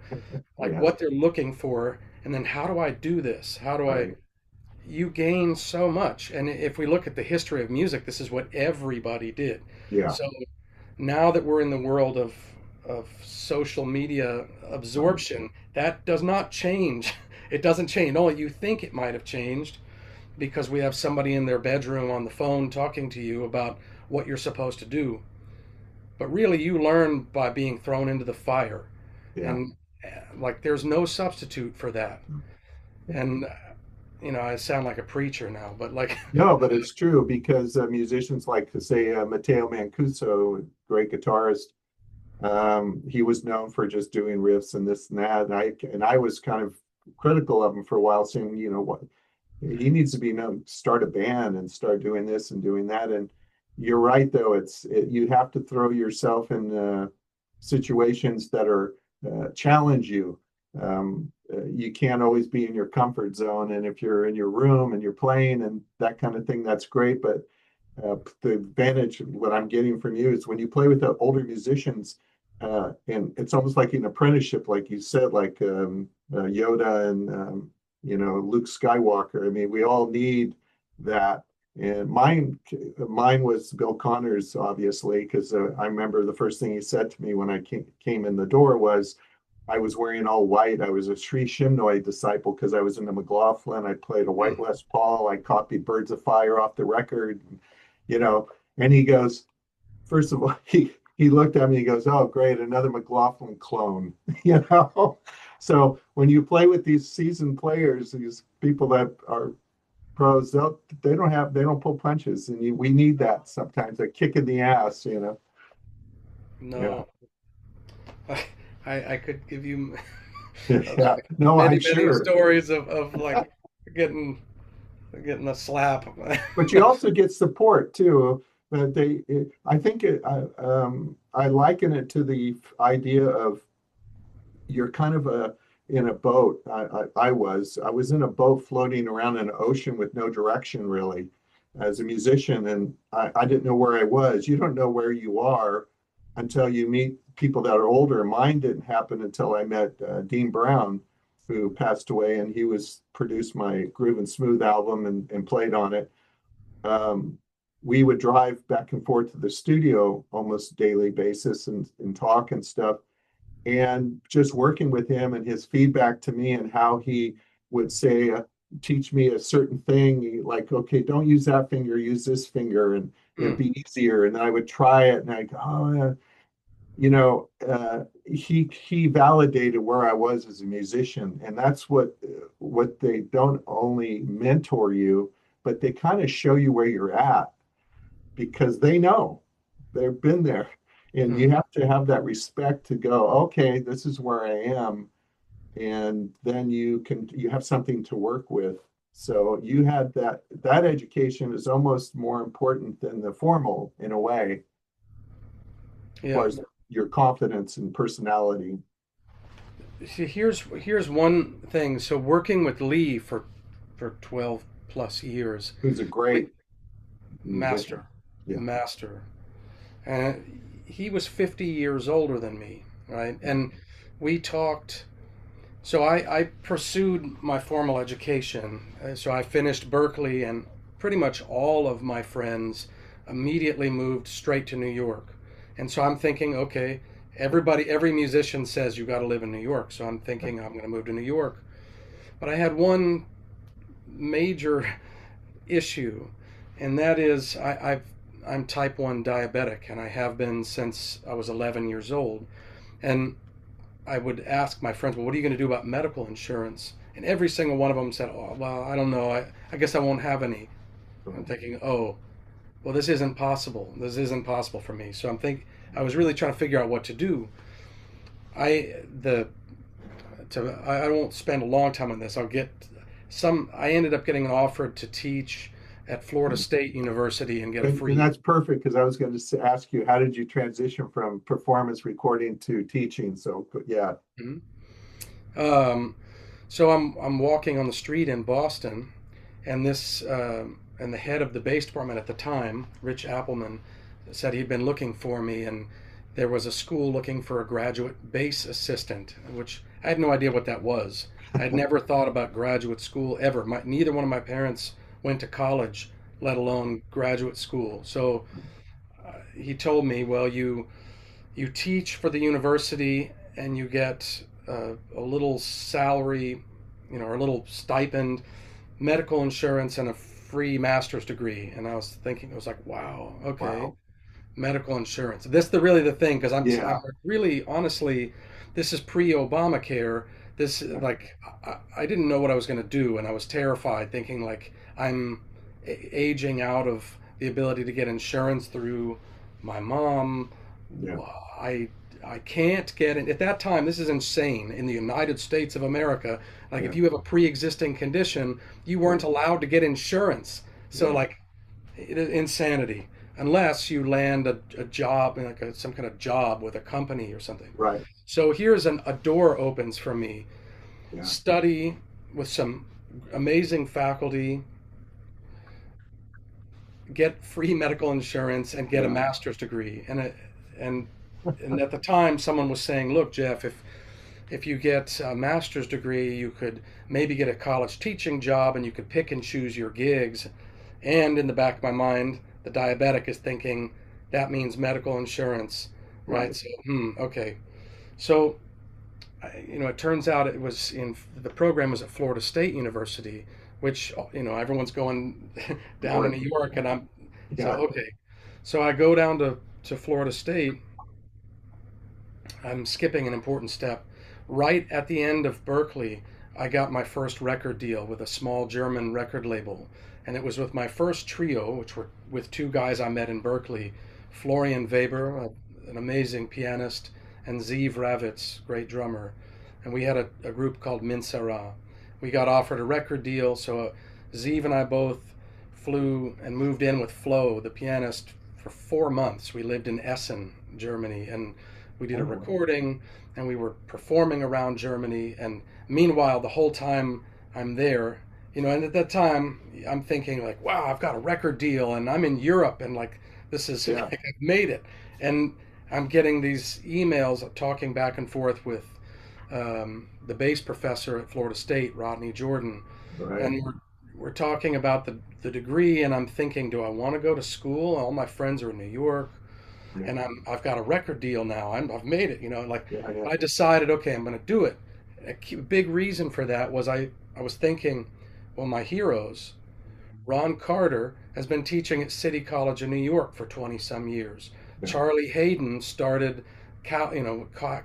like Yeah. what they're looking for, and then how do I do this? How do I? Right. You gain so much, and if we look at the history of music, this is what everybody did. Yeah. So now that we're in the world of social media Right. absorption, that does not change. It doesn't change. Only you think it might have changed because we have somebody in their bedroom on the phone talking to you about what you're supposed to do. But really, you learn by being thrown into the fire, Yeah. and like there's no substitute for that. And I sound like a preacher now, but like, No, but it's true because musicians like to say Matteo Mancuso, great guitarist, he was known for just doing riffs and this and that. And I was kind of critical of him for a while, saying, what he needs to be known, start a band and start doing this and doing that. And you're right, though. You have to throw yourself in situations that are challenge you. You can't always be in your comfort zone. And if you're in your room and you're playing and that kind of thing, that's great. But the advantage, what I'm getting from you, is when you play with the older musicians, and it's almost like an apprenticeship, like you said, like Yoda and Luke Skywalker. I mean, we all need that. And mine was Bill Connors, obviously, because I remember the first thing he said to me when I came in the door was, I was wearing all white. I was a Sri Shimnoy disciple because I was in the McLaughlin. I played a white Les Paul. I copied Birds of Fire off the record, you know. And he goes, first of all, he looked at me. He goes, "Oh, great, another McLaughlin clone," you know. So when you play with these seasoned players, these people that are pros, they don't pull punches, and we need that sometimes, a kick in the ass, you know. Yeah. no, I could give you Yeah. No, I'm many sure. stories of like getting getting a slap. But you also get support too. But I think I liken it to the idea of you're kind of in a boat. I was in a boat floating around in an ocean with no direction really, as a musician, and I didn't know where I was. You don't know where you are until you meet people that are older. Mine didn't happen until I met Dean Brown, who passed away, and he was produced my Groove and Smooth album and played on it. Um, we would drive back and forth to the studio almost daily basis and talk and stuff. And just working with him and his feedback to me and how he would say, teach me a certain thing, like, okay, don't use that finger, use this finger, and it'd Mm, be easier. And I would try it, and I go, oh, he validated where I was as a musician, and that's what they don't only mentor you, but they kind of show you where you're at because they know they've been there, and you mm. have to have that respect to go, okay, this is where I am, and then you have something to work with. So you had that education is almost more important than the formal in a way, as Yeah. far as your confidence and personality. See, here's one thing. So working with Lee for 12 plus years, Who's a we, great musician. master, Yeah. master, and he was 50 years older than me, right? And we talked. So I pursued my formal education. So I finished Berkeley, and pretty much all of my friends immediately moved straight to New York. And so I'm thinking, okay, every musician says you got to live in New York. So I'm thinking I'm going to move to New York. But I had one major issue, and that is I'm type 1 diabetic, and I have been since I was 11 years old. And I would ask my friends, well, what are you going to do about medical insurance? And every single one of them said, oh, well, I don't know. I guess I won't have any. I'm thinking, oh, well, this isn't possible. This isn't possible for me. So I was really trying to figure out what to do. I the I won't spend a long time on this. I ended up getting an offer to teach at Florida State University and get a And free. that's perfect because I was going to ask you, how did you transition from performance recording to teaching? So yeah, Mhm. Um, so I'm walking on the street in Boston, and and the head of the bass department at the time, Rich Appleman, said he'd been looking for me, and there was a school looking for a graduate bass assistant, which I had no idea what that was. I had never thought about graduate school ever. Neither one of my parents went to college, let alone graduate school. So he told me, well, you teach for the university and you get a little salary, or a little stipend, medical insurance, and a free master's degree. And I was thinking, I was like, wow, okay, wow, medical insurance. This is really the thing because I'm yeah, really honestly, this is pre-Obamacare. This like I didn't know what I was going to do, and I was terrified, thinking like I'm aging out of the ability to get insurance through my mom. yeah, I I can't get it at that time. This is insane in the United States of America. Like yeah, if you have a pre-existing condition, you weren't allowed to get insurance. So yeah, like insanity unless you land a job like some kind of job with a company or something. right, So here's a door opens for me. yeah, Study with some amazing faculty, get free medical insurance, and get a yeah, master's degree. And and at the time, someone was saying, "Look, Jeff, if you get a master's degree, you could maybe get a college teaching job, and you could pick and choose your gigs." And in the back of my mind, the diabetic is thinking that means medical insurance, right? right, So, okay. So, it turns out the program was at Florida State University, which everyone's going down to Lord, New York, and so yeah, okay. So I go down to Florida State. I'm skipping an important step. Right at the end of Berkeley, I got my first record deal with a small German record label. And it was with my first trio, which were with two guys I met in Berkeley, Florian Weber, an amazing pianist, and Zeev Ravitz, great drummer. And we had a group called Minsara. We got offered a record deal, so Zeev and I both flew and moved in with Flo, the pianist, for 4 months. We lived in Essen, Germany, and we did a oh, recording, and we were performing around Germany. And meanwhile, the whole time I'm there, and at that time I'm thinking like, wow, I've got a record deal, and I'm in Europe, and like this is yeah, like I've made it. And I'm getting these emails talking back and forth with the bass professor at Florida State, Rodney Jordan, right, and we're talking about the degree, and I'm thinking, do I want to go to school? All my friends are in New York, yeah, and I've got a record deal now. I've made it, like yeah, yeah, I decided, okay, I'm going to do it. Big reason for that was I was thinking, well, my heroes, Ron Carter has been teaching at City College of New York for 20 some years. yeah, Charlie Hayden started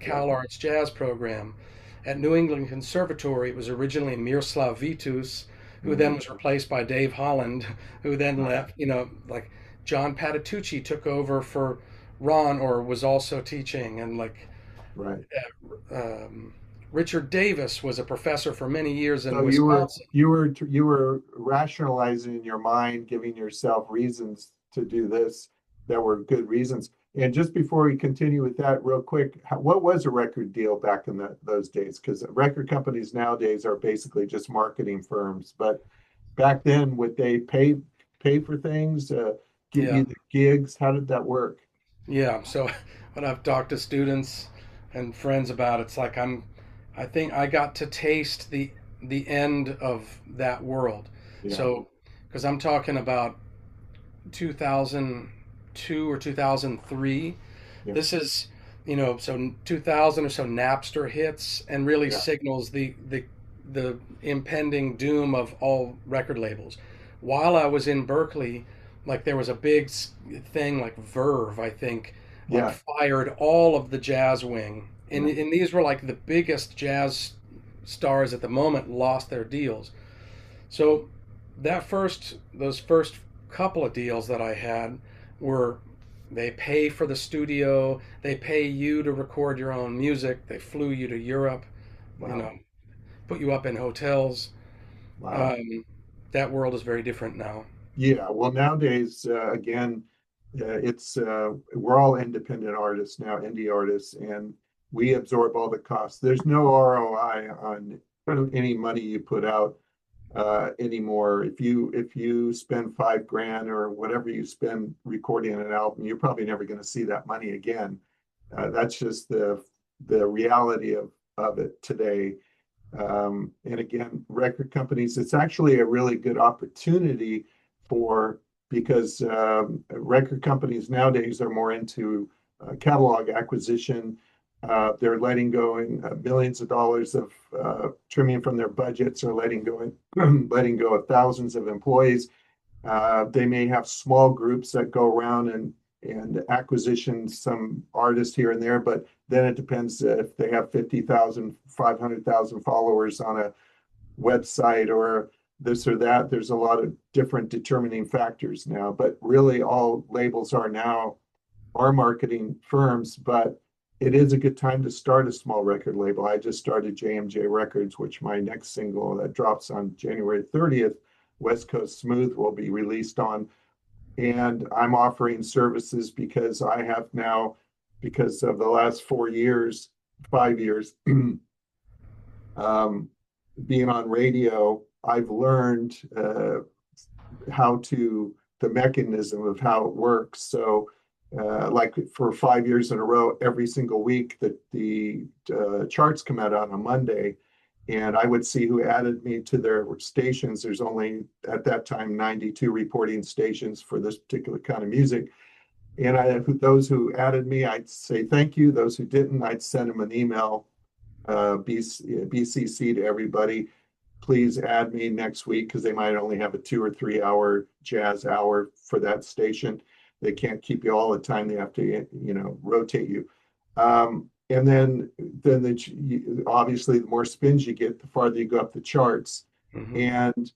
yeah, Cal Arts Jazz program at New England Conservatory. It was originally Miroslav Vitus, who then mhm, was replaced by Dave Holland, who then right, left. Like John Patitucci took over for Ron, or was also teaching, and like right. Richard Davis was a professor for many years in So you were Wisconsin. you were you were rationalizing in your mind, giving yourself reasons to do this that were good reasons. And just before we continue with that, real quick, what was a record deal back in those days? Because record companies nowadays are basically just marketing firms, but back then, would they pay for things, give Yeah, you the gigs? How did that work? yeah. So when I've talked to students and friends about it, it's like I think I got to taste the end of that world. Yeah, So because I'm talking about 2002 or 2003. yeah, This is, so 2000 or so Napster hits and really yeah, signals the impending doom of all record labels. While I was in Berkeley, like there was a big thing like Verve, I think, like yeah, fired all of the jazz wing. And, yeah, and these were like the biggest jazz stars at the moment lost their deals. So those first couple of deals that I had were they pay for the studio, they pay you to record your own music, they flew you to Europe, you wow, know, put you up in hotels. wow. Um, that world is very different now. Yeah, well, nowadays, again, it's we're all independent artists now, indie artists, and we absorb all the costs. There's no ROI on any money you put out anymore. If you spend 5 grand or whatever you spend recording an album, you're probably never going to see that money again. That's just the reality of it today. And again, record companies, it's actually a really good opportunity for because record companies nowadays are more into catalog acquisition. They're letting go in millions of dollars of trimming from their budgets, or letting go of thousands of employees. They may have small groups that go around and acquisition some artists here and there, but then it depends if they have 50,000, 500,000 followers on a website or this or that. There's a lot of different determining factors now, but really all labels are marketing firms, but it is a good time to start a small record label. I just started JMJ Records, which my next single that drops on January 30th, West Coast Smooth, will be released on. And I'm offering services because I have now, because of the last 4 years, 5 years, being on radio, I've learned the mechanism of how it works. So, like for 5 years in a row, every single week that the charts come out on a Monday, and I would see who added me to their stations. There's only at that time 92 reporting stations for this particular kind of music. And those who added me, I'd say thank you. Those who didn't, I'd send them an email, BCC to everybody. Please add me next week, because they might only have a 2 or 3 hour jazz hour for that station. They can't keep you all the time. They have to, rotate you. And then obviously, the more spins you get, the farther you go up the charts. Mm-hmm. And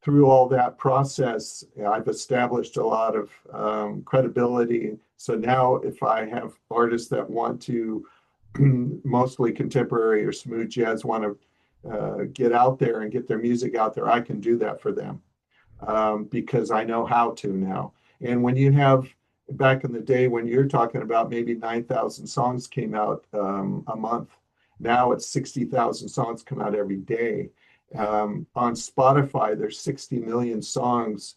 through all that process, I've established a lot of credibility. So now, if I have artists that want to, mostly contemporary or smooth jazz, want to get out there and get their music out there, I can do that for them, because I know how to now. And when you have, back in the day when you're talking about maybe 9,000 songs came out a month, now it's 60,000 songs come out every day. On Spotify, there's 60 million songs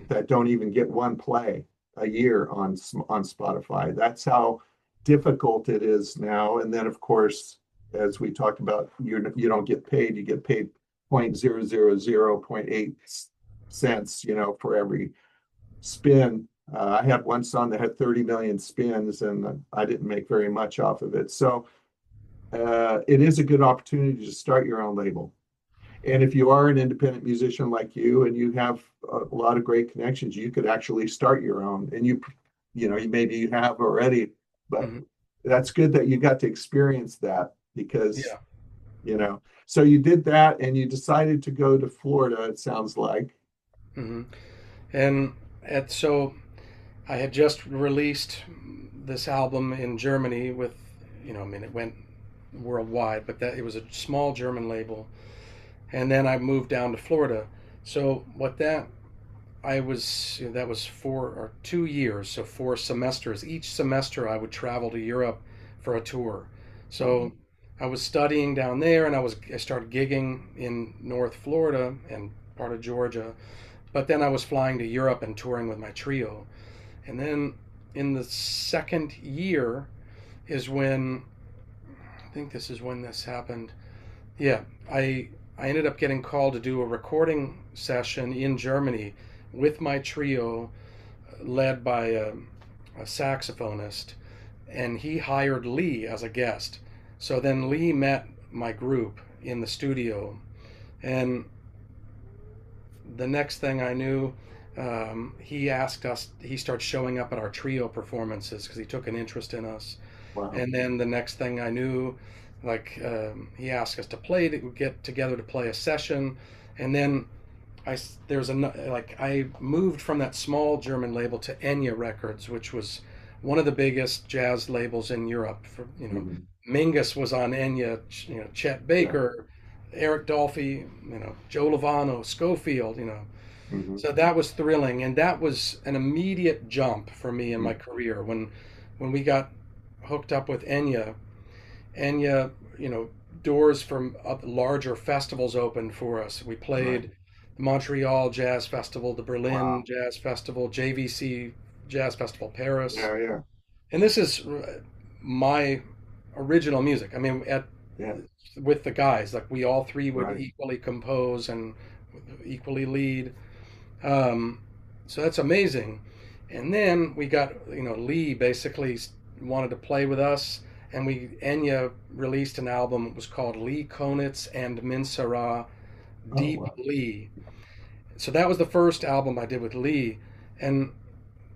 that don't even get one play a year on Spotify. That's how difficult it is now. And then, of course, as we talked about, you don't get paid. You get paid 0.000.8 cents, for every spin. I had one song that had 30 million spins, and I didn't make very much off of it. So it is a good opportunity to start your own label. And if you are an independent musician like you, and you have a lot of great connections, you could actually start your own. And maybe you have already, but mm-hmm. That's good that you got to experience that, because, so you did that and you decided to go to Florida, it sounds like. Mm-hmm. So I had just released this album in Germany with, it went worldwide, but it was a small German label. And then I moved down to Florida. So that was 2 years, so 4 semesters. Each semester I would travel to Europe for a tour. So I was studying down there, and I started gigging in North Florida and part of Georgia. But then I was flying to Europe and touring with my trio. And then in the second year is when, I think this is when this happened. Yeah, I ended up getting called to do a recording session in Germany with my trio, led by a saxophonist, and he hired Lee as a guest. So then Lee met my group in the studio, and the next thing I knew, he started showing up at our trio performances because he took an interest in us. Wow. And then the next thing I knew, he asked us to get together to play a session. And then I moved from that small German label to Enya Records, which was one of the biggest jazz labels in Europe. Mm-hmm. Mingus was on Enya, Chet Baker, Eric Dolphy, Joe Lovano, Schofield, Hmm. So that was thrilling, and that was an immediate jump for me in my career when we got hooked up with Enya, doors from larger festivals opened for us. We Right. played the Montreal Jazz Festival, the Berlin Wow. Jazz Festival, JVC Jazz Festival Paris, Yeah, yeah, and this is my original music. I mean, at yeah. with the guys, like we all three would Right. equally compose and equally lead. Um, so that's amazing. And then we got, Lee basically wanted to play with us, and Enya released an album. It was called Lee Konitz and Minsara Oh, Deep wow. Lee. So that was the first album I did with Lee. And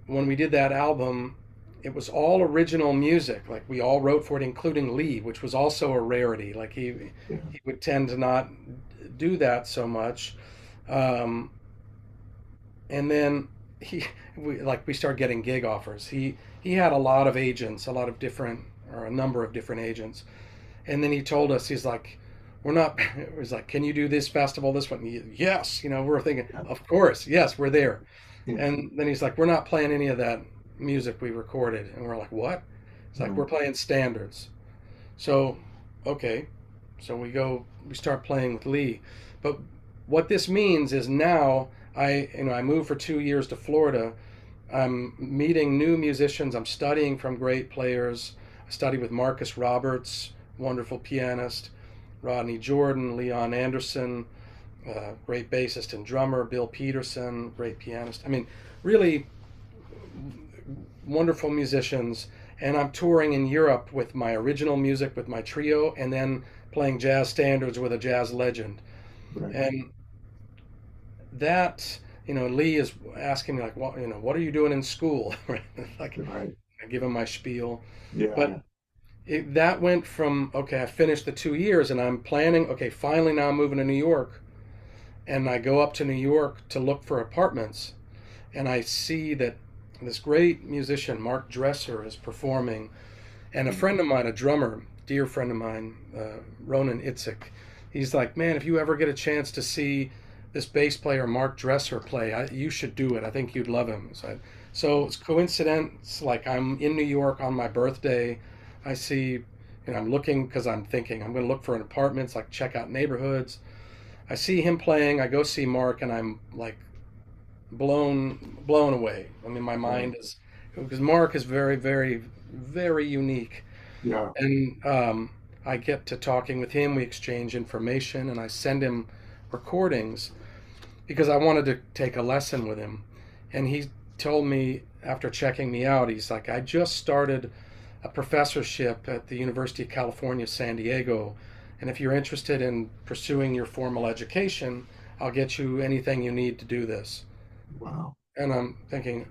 when we did that album, it was all original music. Like we all wrote for it, including Lee, which was also a rarity. Like Yeah. he would tend to not do that so much. Um, and then we started getting gig offers. He had a lot of agents, a lot of different or a number of different agents, and then he told us, he's like, we're not. It was like, can you do this festival, this one? Yes, we're thinking, Yeah. of course, yes, we're there. Yeah. And then he's like, we're not playing any of that music we recorded, and we're like, what? It's like, Right. we're playing standards. So okay, so we start playing with Lee, but what this means is now I moved for 2 years to Florida. I'm meeting new musicians. I'm studying from great players. I study with Marcus Roberts, wonderful pianist, Rodney Jordan, Leon Anderson, great bassist and drummer, Bill Peterson, great pianist. I mean, really wonderful musicians. And I'm touring in Europe with my original music, with my trio, and then playing jazz standards with a jazz legend. Right. And that, Lee is asking me like, what are you doing in school? Right? Like Right. I give him my spiel, Yeah, but yeah. that went from, okay, I finished the 2 years and I'm planning, okay, finally now I'm moving to New York, and I go up to New York to look for apartments, and I see that this great musician Mark Dresser is performing, and a friend of mine, a drummer, dear friend of mine, Ronan Itzik, he's like, man, if you ever get a chance to see this bass player Mark Dresser play, you should do it. I think you'd love him. So it's coincidence. Like I'm in New York on my birthday. I see, I'm looking because I'm thinking I'm going to look for an apartments, like check out neighborhoods. I see him playing. I go see Mark, and I'm like blown away. I mean, my Right. mind is, because Mark is very, very, very unique. Yeah. And I get to talking with him. We exchange information, and I send him recordings because I wanted to take a lesson with him. And he told me after checking me out, he's like, I just started a professorship at the University of California, San Diego. And if you're interested in pursuing your formal education, I'll get you anything you need to do this. Wow. And I'm thinking,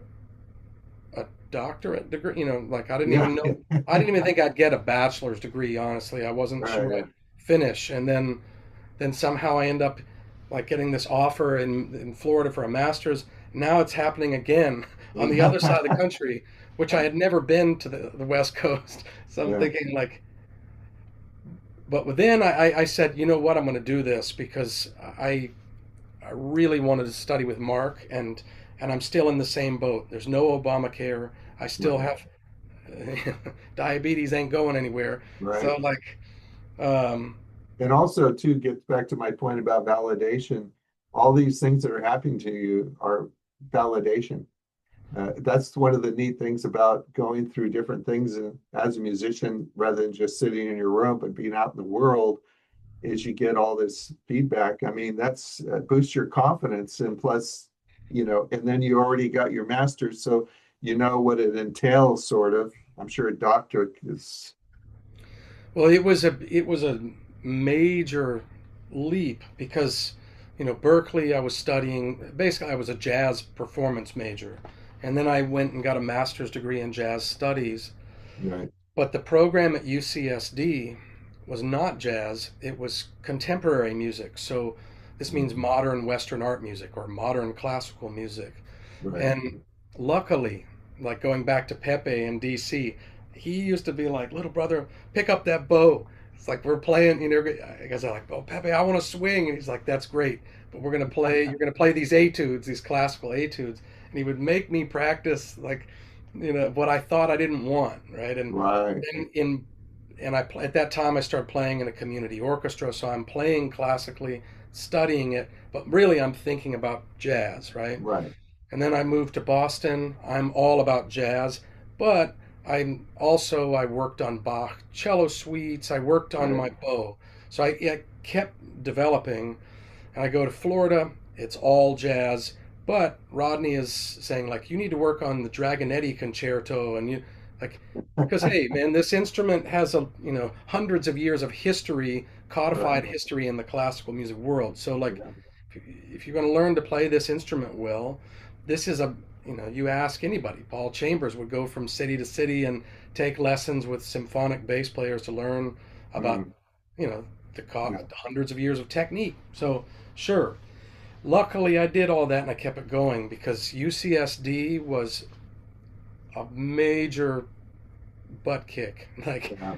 a doctorate degree? Like Yeah. I didn't even think I'd get a bachelor's degree, honestly. I wasn't Right. sure Yeah. I'd finish. And then somehow I end up like getting this offer in Florida for a master's. Now it's happening again on the other side of the country, which I had never been to the West Coast. So I'm Yeah. thinking like, but then I said, you know what, I'm going to do this because I really wanted to study with Mark, and I'm still in the same boat. There's no Obamacare. I still Right. have diabetes ain't going anywhere. Right. So like, um, And also, too, gets back to my point about validation. All these things that are happening to you are validation. That's one of the neat things about going through different things as a musician, rather than just sitting in your room, but being out in the world, is you get all this feedback. I mean, that's boosts your confidence, and plus, and then you already got your master's, so you know what it entails, sort of. I'm sure a doctorate is. well, it was a major leap because Berkeley, I was studying, basically I was a jazz performance major, and then I went and got a master's degree in jazz studies. Right. But the program at UCSD was not jazz, it was contemporary music. So this means modern Western art music or modern classical music. Right. And luckily, like going back to Pepe in DC, he used to be like, little brother, pick up that bow. It's like we're playing, I guess I'm like, oh, Pepe, I want to swing. And he's like, that's great. But you're going to play these etudes, these classical etudes. And he would make me practice like, what I thought I didn't want. Right. Right. At that time I started playing in a community orchestra. So I'm playing classically, studying it, but really I'm thinking about jazz. Right. Right. And then I moved to Boston. I'm all about jazz, but I worked on Bach cello suites. I worked on Right. my bow, so I kept developing. And I go to Florida. It's all jazz, but Rodney is saying like you need to work on the Dragonetti concerto, and you like because hey man, this instrument has hundreds of years of history, codified Right. history in the classical music world. So like Yeah. if you're going to learn to play this instrument well, this is you ask anybody. Paul Chambers would go from city to city and take lessons with symphonic bass players to learn about, Mm. you know, Yeah. the hundreds of years of technique. So, sure. Luckily, I did all that and I kept it going because UCSD was a major butt kick. Like, Yeah.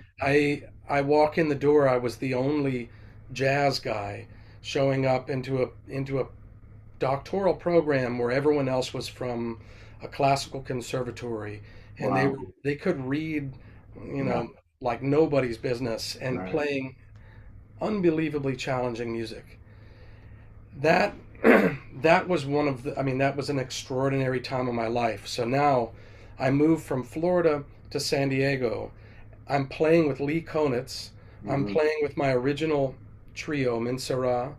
I walk in the door, I was the only jazz guy showing up into a doctoral program where everyone else was from a classical conservatory and Wow. they could read Yeah. like nobody's business and Right. playing unbelievably challenging music. That that was one of the I mean that was an extraordinary time of my life. So now I moved from Florida to San Diego. I'm playing with Lee Konitz. I'm Hmm. playing with my original trio, Minsara,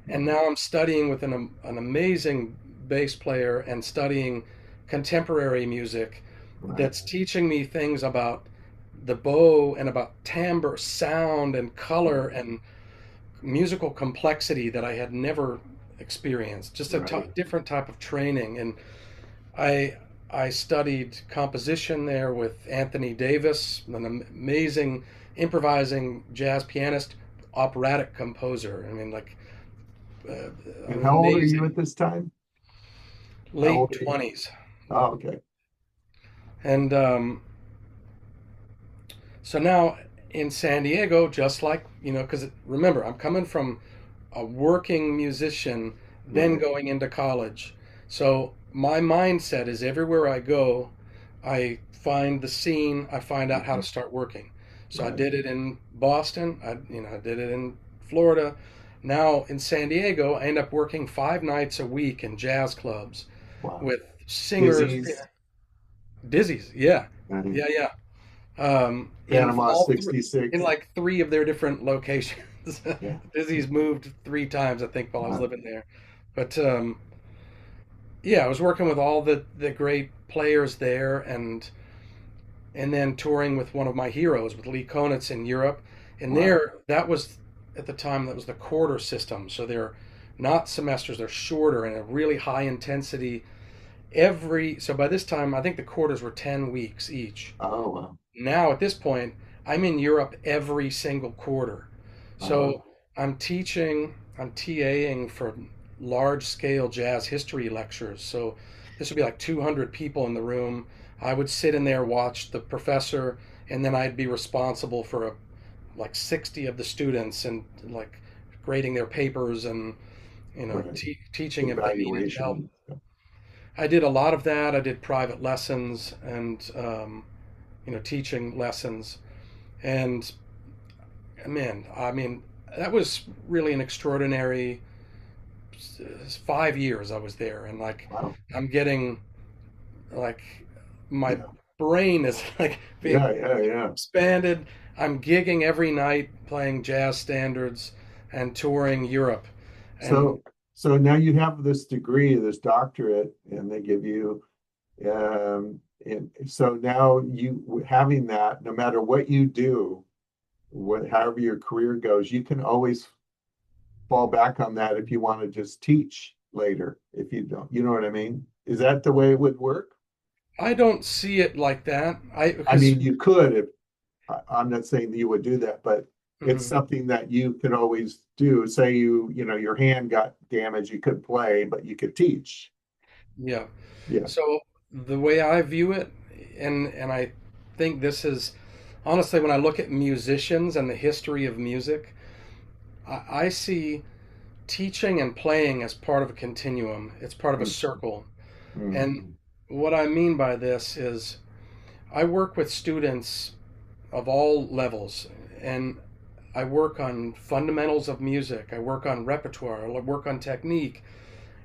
and Hmm. now I'm studying with an amazing bass player and studying contemporary music Right. that's teaching me things about the bow and about timbre, sound, and color and musical complexity that I had never experienced. Just a Right. different type of training. And I I studied composition there with Anthony Davis, an amazing improvising jazz pianist, operatic composer. I mean, like And how old are you amazing at this time? How late old are you? 20s. Oh, okay. And so now in San Diego, just like, because remember, I'm coming from a working musician, then Right. going into college. So my mindset is everywhere I go, I find the scene, I find out how to Mhm. start working. So I Right. did it in Boston, I did it in Florida. Now in San Diego, I end up working 5 nights a week in jazz clubs Wow. with singers, Dizzy's dizzies, yeah, and yeah, yeah. Panama 66. In like three of their different locations. Yeah. Dizzy's moved 3 times, I think, while I was Wow. living there. But yeah, I was working with all the great players there, and then touring with one of my heroes, with Lee Konitz in Europe. And Wow. there, that was at the time that was the quarter system, so they're not semesters; they're shorter and a really high intensity. So by this time, I think the quarters were 10 weeks each. Oh, wow. Now at this point, I'm in Europe every single quarter. Uh, So I'm TAing for large scale jazz history lectures. So this would be like 200 people in the room. I would sit in there, watch the professor, and then I'd be responsible for like 60 of the students and like grading their papers and right. teaching if they needed help. Evaluation. I did a lot of that. I did private lessons and teaching lessons. And man, I mean, that was really an extraordinary 5 years I was there. And like, Wow. I'm getting like my Yeah. brain is like being Yeah. Yeah. Yeah. expanded. I'm gigging every night, playing jazz standards and touring Europe. And So, so now you have this degree, this doctorate, and they give you, and so now you having that, no matter what you do, however your career goes, you can always fall back on that if you want to just teach later. If you don't, you know what I mean? Is that the way it would work? I don't see it like that. I Because mean, you could if I'm not saying that you would do that, but it's mhm, something that you can always do. Say your hand got damaged, you couldn't play, but you could teach. yeah. Yeah. So the way I view it, and I think this is honestly, when I look at musicians and the history of music, I see teaching and playing as part of a continuum. It's part of a circle. And Mm. what I mean by this is I work with students of all levels, and I work on fundamentals of music. I work on repertoire. I work on technique.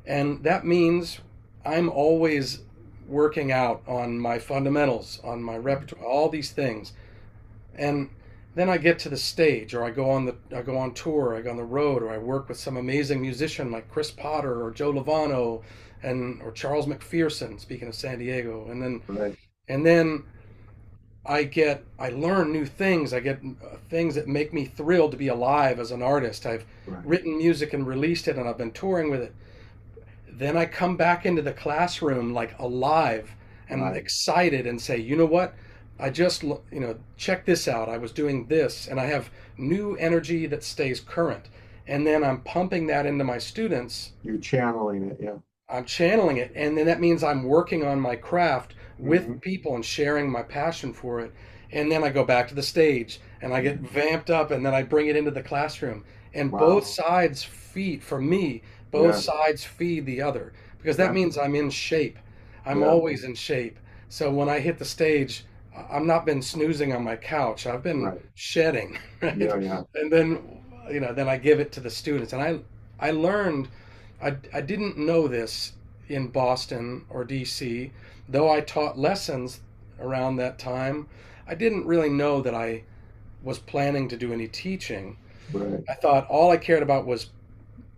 And that means I'm always working out on my fundamentals, on my repertoire, all these things. And then I get to the stage, or I go on tour, I go on the road, or I work with some amazing musician like Chris Potter or Joe Lovano, and or Charles McPherson, speaking of San Diego. Right. And then I learn new things. I get things that make me thrilled to be alive as an artist. I've Right. written music and released it, and I've been touring with it. Then I come back into the classroom like alive and Right. excited and say, you know what? I just, check this out. I was doing this, and I have new energy that stays current. And then I'm pumping that into my students. You're channeling it. Yeah. I'm channeling it, and then that means I'm working on my craft Hmm. with people and sharing my passion for it. And then I go back to the stage and I get vamped up, and then I bring it into the classroom. And both Wow. sides feed, for me, both Yeah. sides feed the other, because that Yeah. means I'm in shape. I'm Yeah. always in shape. So when I hit the stage, I'm not been snoozing on my couch. I've been Right. shedding, right? Yeah. Yeah. And then, then I give it to the students. And I learned, I didn't know this in Boston or DC, though I taught lessons around that time. I didn't really know that I was planning to do any teaching. Right. I thought all I cared about was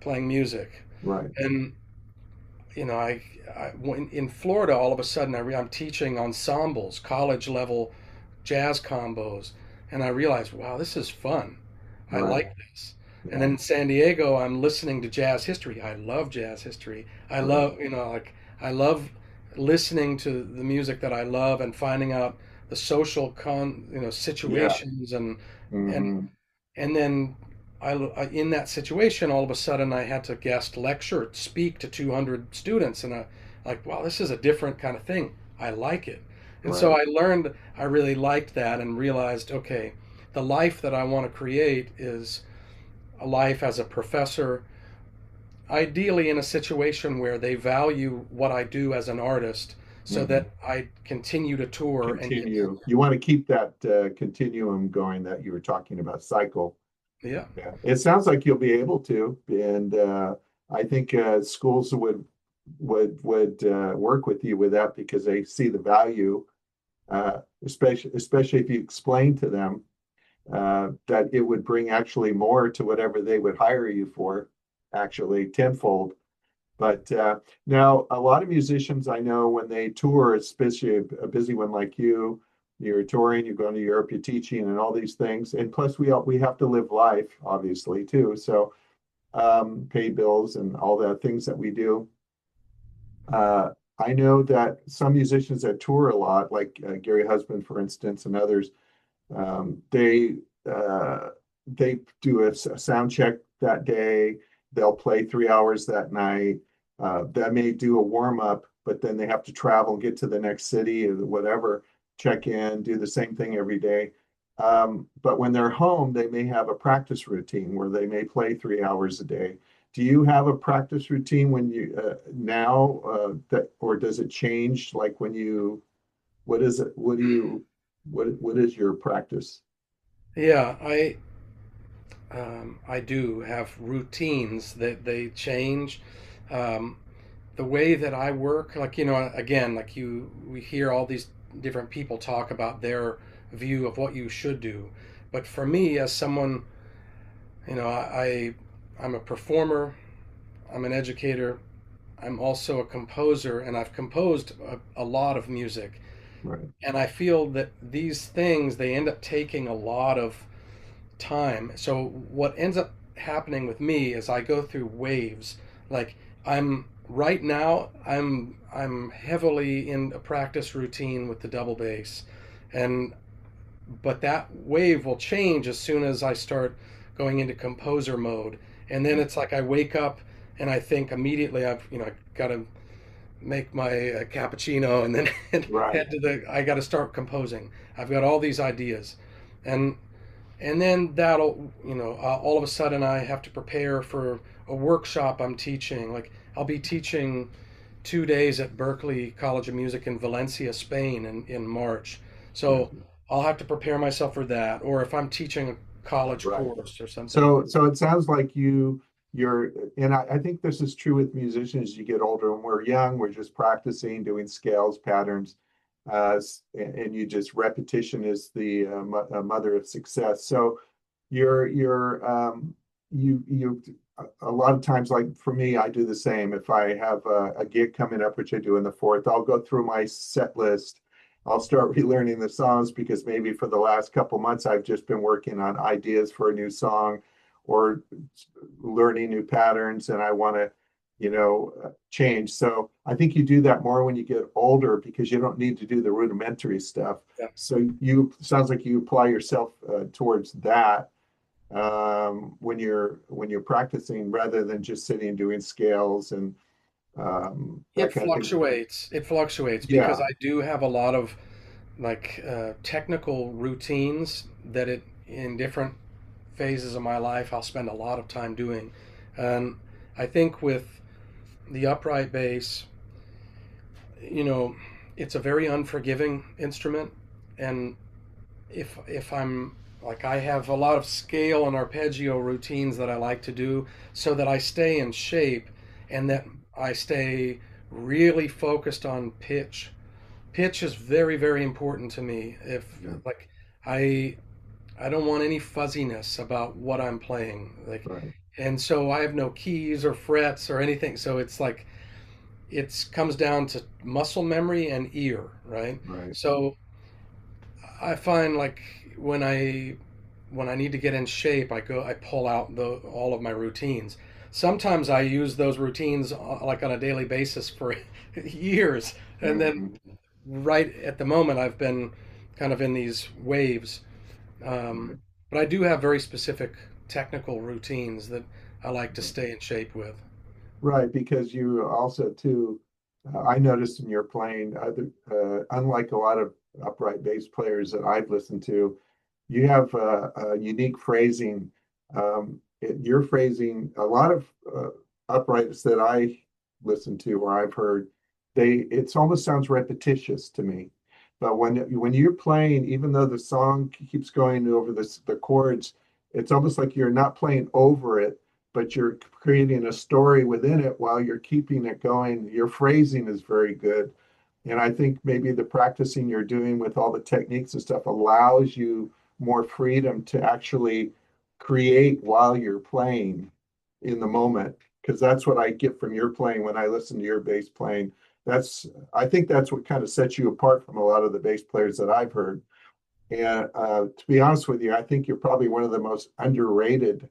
playing music. Right. And in Florida, all of a sudden, I'm teaching ensembles, college level jazz combos, and I realized, wow, this is fun. I Right. like this. And Yeah. then in San Diego, I'm listening to jazz history. I love jazz history. I Right. love, I love listening to the music that I love and finding out the social Yeah. situations, and Hmm. and then in that situation, all of a sudden, I had to guest lecture, speak to 200 students, and wow, this is a different kind of thing. I like it, and so Right. I learned I really liked that and realized, okay, the life that I want to create is a life as a professor, ideally in a situation where they value what I do as an artist, so Hmm. that I continue to tour and get, Continue. You want to keep that continuum going that you were talking about, cycle. yeah, Yeah. It sounds like you'll be able to, and I think schools would work with you with that because they see the value, especially if you explain to them that it would bring actually more to whatever they would hire you for, actually tenfold. But now a lot of musicians I know when they tour, especially a busy one like you, you're touring, you're going to Europe, you're teaching, and all these things. And plus, we have to live life, obviously, too. So pay bills and all the things that we do. Uh, I know that some musicians that tour a lot, like Gary Husband, for instance, and others, um, they uh, they do a sound check that day. They'll play 3 hours that night. They may do a warm up, but then they have to travel and get to the next city or whatever, check in, do the same thing every day. But when they're home, they may have a practice routine where they may play 3 hours a day. Do you have a practice routine when you now that, or does it change? Like when you, what is it? What do you, what is your practice? yeah. I do have routines that they change. Um, the way that I work, again, we hear all these different people talk about their view of what you should do. But for me, as someone, I'm a performer, I'm an educator, I'm also a composer, and I've composed a lot of music. Right. And I feel that these things, they end up taking a lot of time. So what ends up happening with me is I go through waves. Like I'm right now, I'm heavily in a practice routine with the double bass, and but that wave will change as soon as I start going into composer mode. And then it's like I wake up and I think immediately I got to make my cappuccino, and then Right. I got to start composing. I've got all these ideas. and then that'll, all of a sudden I have to prepare for a workshop I'm teaching. Like I'll be teaching 2 days at Berkeley College of Music in Valencia, Spain, in March. Yeah. So I'll have to prepare myself for that. Or if I'm teaching a college Right. course or something. So it sounds like you're, and I think this is true with musicians. As you get older, when we're young, we're just practicing, doing scales, patterns, and you just repetition is the mother of success. So you're you a lot of times, like for me, I do the same. If I have a gig coming up, which I do in the fourth, I'll go through my set list. I'll start relearning the songs because maybe for the last couple months I've just been working on ideas for a new song or learning new patterns, and I want to, change. So I think you do that more when you get older because you don't need to do the rudimentary stuff. Yeah. So you sounds like you apply yourself towards that when you're practicing rather than just sitting and doing scales and that It kind of thing. fluctuates. It fluctuates because Yeah, I do have a lot of like technical routines that in different phases of my life I'll spend a lot of time doing. And I think with the upright bass, you know, it's a very unforgiving instrument, and if I'm like I have a lot of scale and arpeggio routines that I like to do so that I stay in shape and that I stay really focused on pitch. Pitch is very, very important to me. If yeah, like I I don't want any fuzziness about what I'm playing. Like, right, and so I have no keys or frets or anything. So it's like it comes down to muscle memory and ear, right? right. So I find like when I when I need to get in shape, I pull out the all of my routines. Sometimes I use those routines like on a daily basis for years, and then Mhm. right at the moment I've been kind of in these waves. Um, Right. but I do have very specific technical routines that I like to Right. stay in shape with. Right, because you also too, I noticed in your playing, unlike a lot of upright bass players that I've listened to, you have a unique phrasing. Your phrasing, a lot of uprights that I listen to or I've heard, it almost sounds repetitious to me. But when you're playing, even though the song keeps going over the chords, it's almost like you're not playing over it, but you're creating a story within it while you're keeping it going. Your phrasing is very good. And I think maybe the practicing you're doing with all the techniques and stuff allows you more freedom to actually create while you're playing in the moment. Because that's what I get from your playing when I listen to your bass playing. That's I think that's what kind of sets you apart from a lot of the bass players that I've heard. And to be honest with you, I think you're probably one of the most underrated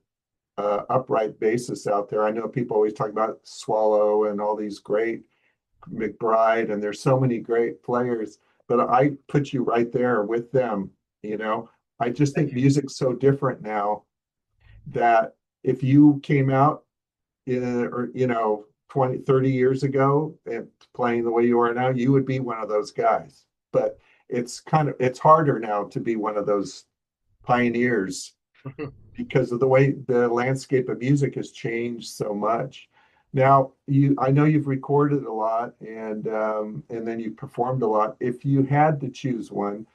upright bassists out there. I know people always talk about Swallow and all these great McBride, and there's so many great players, but I put you right there with them. You know, I just Thank think you. music's so different now that if you came out or 20, 30 years ago and playing the way you are now, you would be one of those guys. But it's harder now to be one of those pioneers because of the way the landscape of music has changed so much. Now, I know you've recorded a lot and then you've performed a lot. If you had to choose one,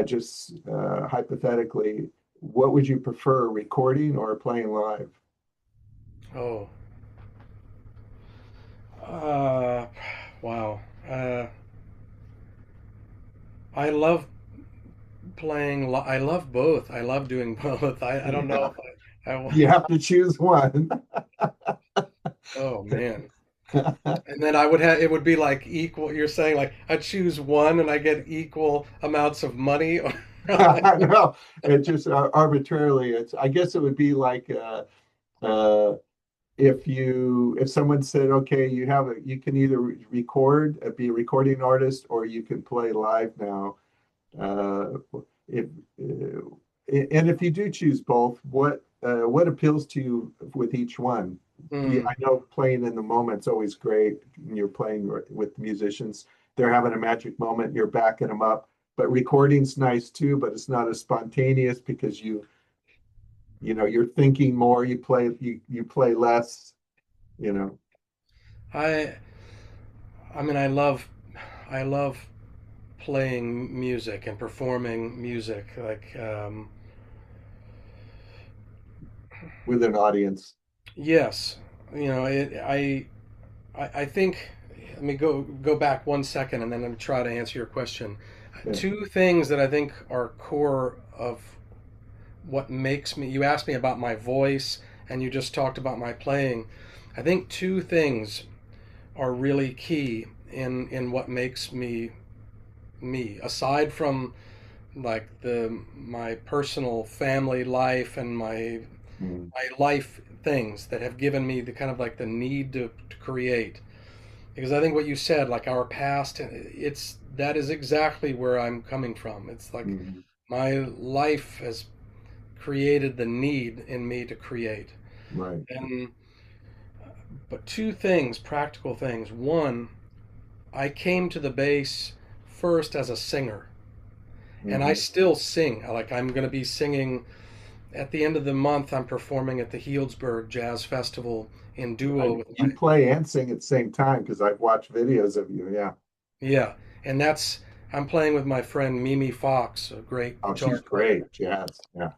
just hypothetically, what would you prefer, recording or playing live? Oh, uh, wow. I love I love both. I love doing both. I don't know Yeah, if I you have to choose one. oh man. And then I would have it would be like equal. You're saying like I choose one and I get equal amounts of money. Or No, it just arbitrarily. I guess it would be like if someone said, okay, you can either be a recording artist, or you can play live now. Uh, if and if you do choose both, what appeals to you with each one? Hmm. I know playing in the moment's always great. When you're playing with musicians, they're having a magic moment, you're backing them up. but recording's nice too, but it's not as spontaneous because you're thinking more, you play less, you know. I I mean I love playing music and performing music like With an audience. yes, you know, I think let me go back 1 second and then let me try to answer your question. Yeah. Two things that I think are core of what makes me, you asked me about my voice and you just talked about my playing. I think two things are really key in what makes me me, aside from like the my personal family life and Mm, my life things that have given me the kind of like the need to create. Because I think what you said, like our past, it's that is exactly where I'm coming from. It's like mm, my life has created the need in me to create. right. And but two things, practical things. One, I came to the bass first as a singer, and I Hmm. still sing. Like I'm going to be singing at the end of the month. I'm performing at the Healdsburg Jazz Festival in duo with You my play and sing at the same time because I've watched videos of you. Yeah. yeah, and that's I'm playing with my friend Mimi Fox, a great Oh, guitar she's player, great. Jazz. Yeah.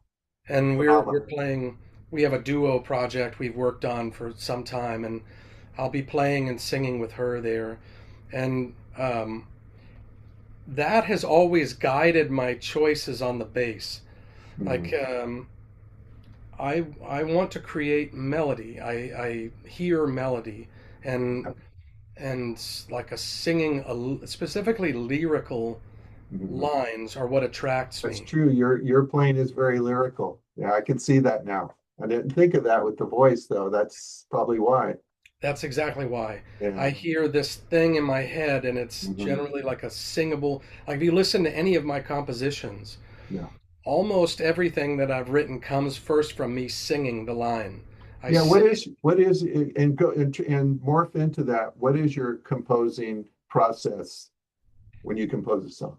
and we're Phenomenal. playing. We have a duo project we've worked on for some time, and I'll be playing and singing with her there, and that has always guided my choices on the bass. Like Mm. I want to create melody. I hear melody and and like a singing specifically lyrical Mhm. lines are what attracts That's me. true. Your playing is very lyrical. Yeah, I can see that now. I didn't think of that with the voice though. That's probably why. That's exactly why. I Yeah. hear this thing in my head and it's Hmm. generally like a singable, like if you listen to any of my compositions, Yeah. almost everything that I've written comes first from me singing the line. I Yeah. sing What is and go and morph into that. What is your composing process when you compose a song?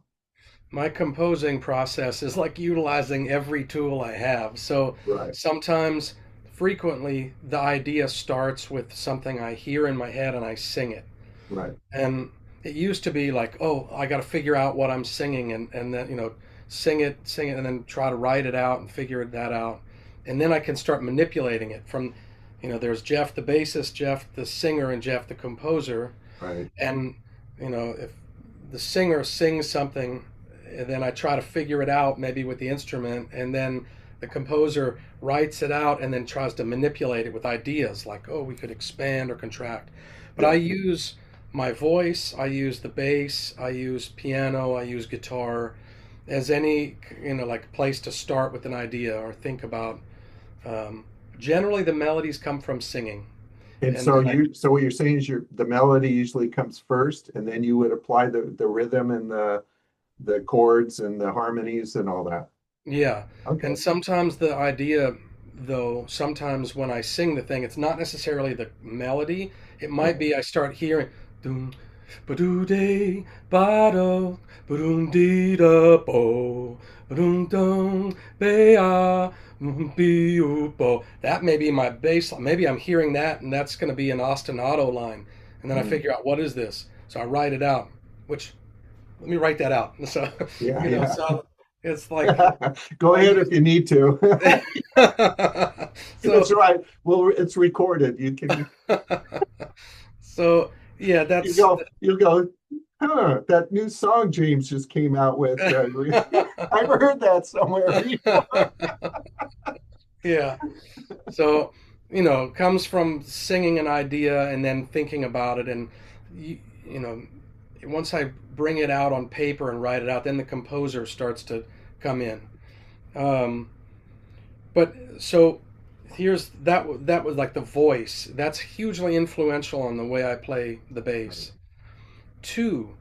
my composing process is like utilizing every tool I have. So Right. sometimes, frequently, the idea starts with something I hear in my head and I sing it. Right. And it used to be like, oh, I got to figure out what I'm singing and then, sing it, and then try to write it out and figure that out. And then I can start manipulating it from, there's Jeff the bassist, Jeff the singer, and Jeff the composer. Right. And, if the singer sings something, and then I try to figure it out maybe with the instrument, and then the composer writes it out and then tries to manipulate it with ideas like, oh, we could expand or contract. But I Yeah. use my voice, I use the bass, I use piano, I use guitar as any, like place to start with an idea or think about. Um, Generally, the melodies come from singing. And And so then I, so what you're saying is the melody usually comes first, and then you would apply the rhythm and the chords and the harmonies and all that. yeah. Okay. And sometimes the idea, though, sometimes when I sing the thing, it's not necessarily the melody. It might Right. be I start hearing doom ba doo day ba do ba doom dee da bo ba doom dum be ah be bo. That may be my bass line. Maybe I'm hearing that, and that's going to be an ostinato line. And then I Mm. figure out what is this. So I write it out. Which let me write that out. So Yeah, yeah. so it's like Go I ahead use if you need to. That's so right. Well, it's recorded. so yeah, You that's go you go, huh, that new song James just came out with. I've heard that somewhere. yeah. So comes from singing an idea and then thinking about it, and you, you know, once I bring it out on paper and write it out, then the composer starts to come in. Um, but so here's that was like the voice. That's hugely influential on the way I play the Right. bass. Two,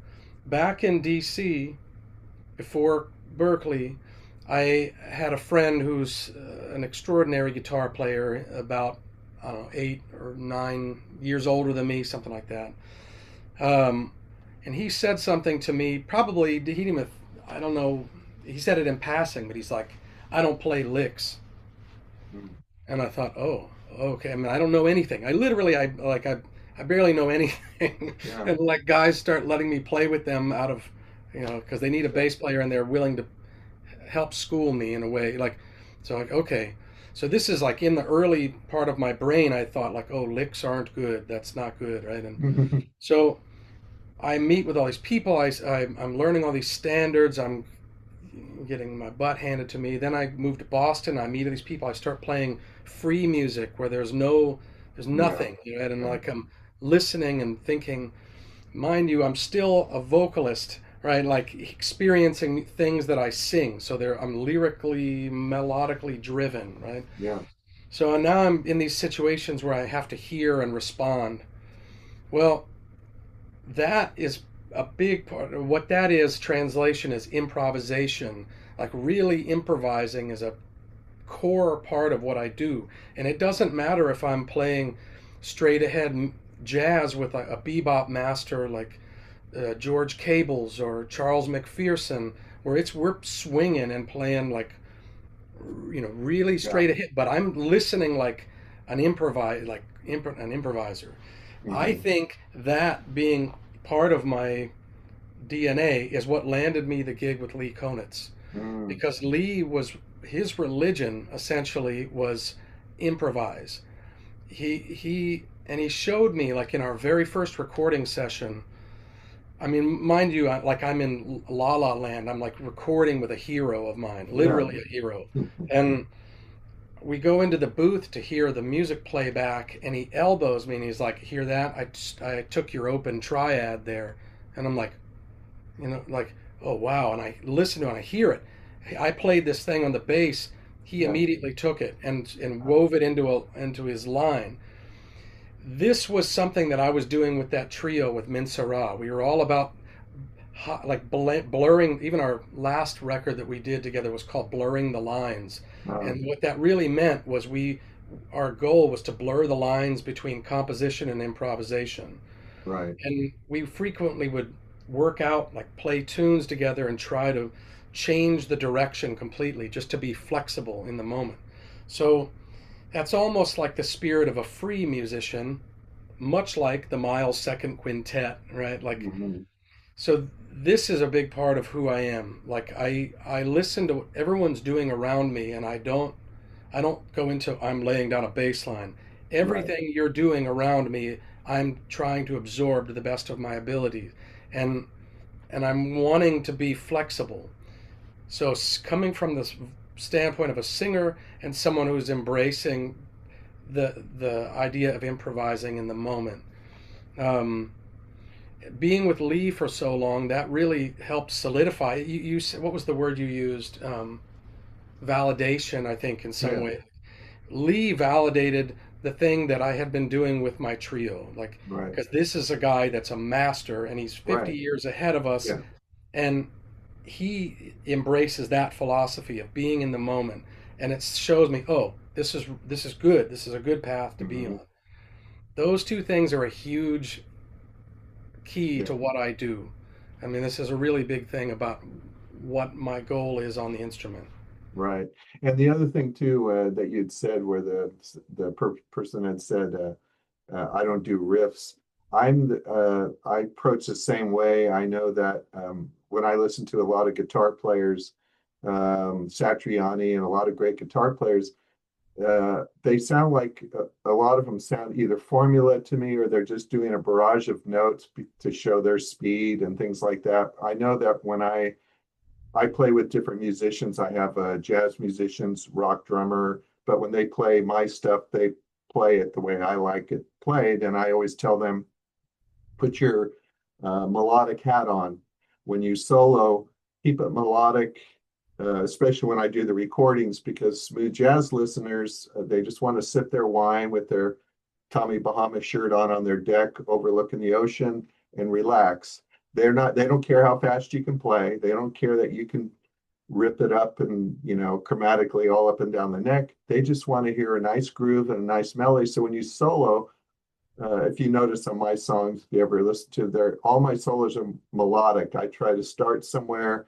back in D.C. before Berkeley, I had a friend who's an extraordinary guitar player, about I don't know 8 or 9 years older than me, something like that. Um, and he said something to me. Probably he didn't even. I don't know. He said it in passing, but he's like, I don't play licks. Mm. And I thought, oh, okay. I mean, I don't know anything. I literally, I barely know anything. Yeah. And like guys start letting me play with them out of, because they need a bass player and they're willing to help school me in a way. Like, so like, okay. So this is like in the early part of my brain, I thought like, oh, licks aren't good. That's not good, right? And so I meet with all these people. I'm learning all these standards. I'm getting my butt handed to me. Then I move to Boston. I meet these people. I start playing free music where there's nothing, and like I'm listening and thinking, mind you, I'm still a vocalist, right? Like experiencing things that I sing. So I'm lyrically, melodically driven, right? Yeah. So now I'm in these situations where I have to hear and respond. Well, that is a big part of what that is. Translation is improvisation. Like really improvising is a core part of what I do. And it doesn't matter if I'm playing straight ahead jazz with a bebop master like George Cables or Charles McPherson, where we're swinging and playing like really straight ahead, but I'm listening like an improviser. I think that being part of my DNA is what landed me the gig with Lee Konitz, because his religion essentially was improvise. He showed me, like in our very first recording session. I mean, mind you, like I'm in La La Land. I'm like recording with a hero of mine, literally a hero. And we go into the booth to hear the music playback, and he elbows me and he's like, "Hear that? I took your open triad there." And I'm like, like, oh wow. And I listen to it and I hear it. I played this thing on the bass. He immediately took it and wove it into his line. This was something that I was doing with that trio with Minsara. We were all about like blurring. Even our last record that we did together was called Blurring the Lines. And what that really meant was our goal was to blur the lines between composition and improvisation. Right. And we frequently would work out, like play tunes together and try to change the direction completely just to be flexible in the moment. So that's almost like the spirit of a free musician, much like the Miles Second Quintet, right? Like, so this is a big part of who I am. Like I listen to what everyone's doing around me, and I don't go into I'm laying down a bass line. Everything you're doing around me, I'm trying to absorb to the best of my ability, and I'm wanting to be flexible. So coming from this standpoint of a singer and someone who's embracing the idea of improvising in the moment. Being with Lee for so long, that really helped solidify. You what was the word you used? Validation, I think, in some way. Lee validated the thing that I had been doing with my trio, like because this is a guy that's a master and he's 50 years ahead of us, and he embraces that philosophy of being in the moment, and it shows me, oh, this is good. This is a good path to be on. Those two things are a huge key to what I do. I mean, this is a really big thing about what my goal is on the instrument. Right. And the other thing too that you'd said, where the person had said, "I don't do riffs." I approach the same way. I know that when I listen to a lot of guitar players, Satriani and a lot of great guitar players, they sound like a lot of them sound either formula to me, or they're just doing a barrage of notes to show their speed and things like that. I know that when I play with different musicians. I have jazz musicians, rock drummer, but when they play my stuff, they play it the way I like it played. And I always tell them, put your melodic hat on. When you solo, keep it melodic, especially when I do the recordings, because smooth jazz listeners, they just want to sip their wine with their Tommy Bahama shirt on their deck overlooking the ocean and relax. They don't care how fast you can play. They don't care that you can rip it up and, chromatically all up and down the neck. They just want to hear a nice groove and a nice melody. So when you solo, if you notice on my songs, if you ever listen to all my solos are melodic. I try to start somewhere,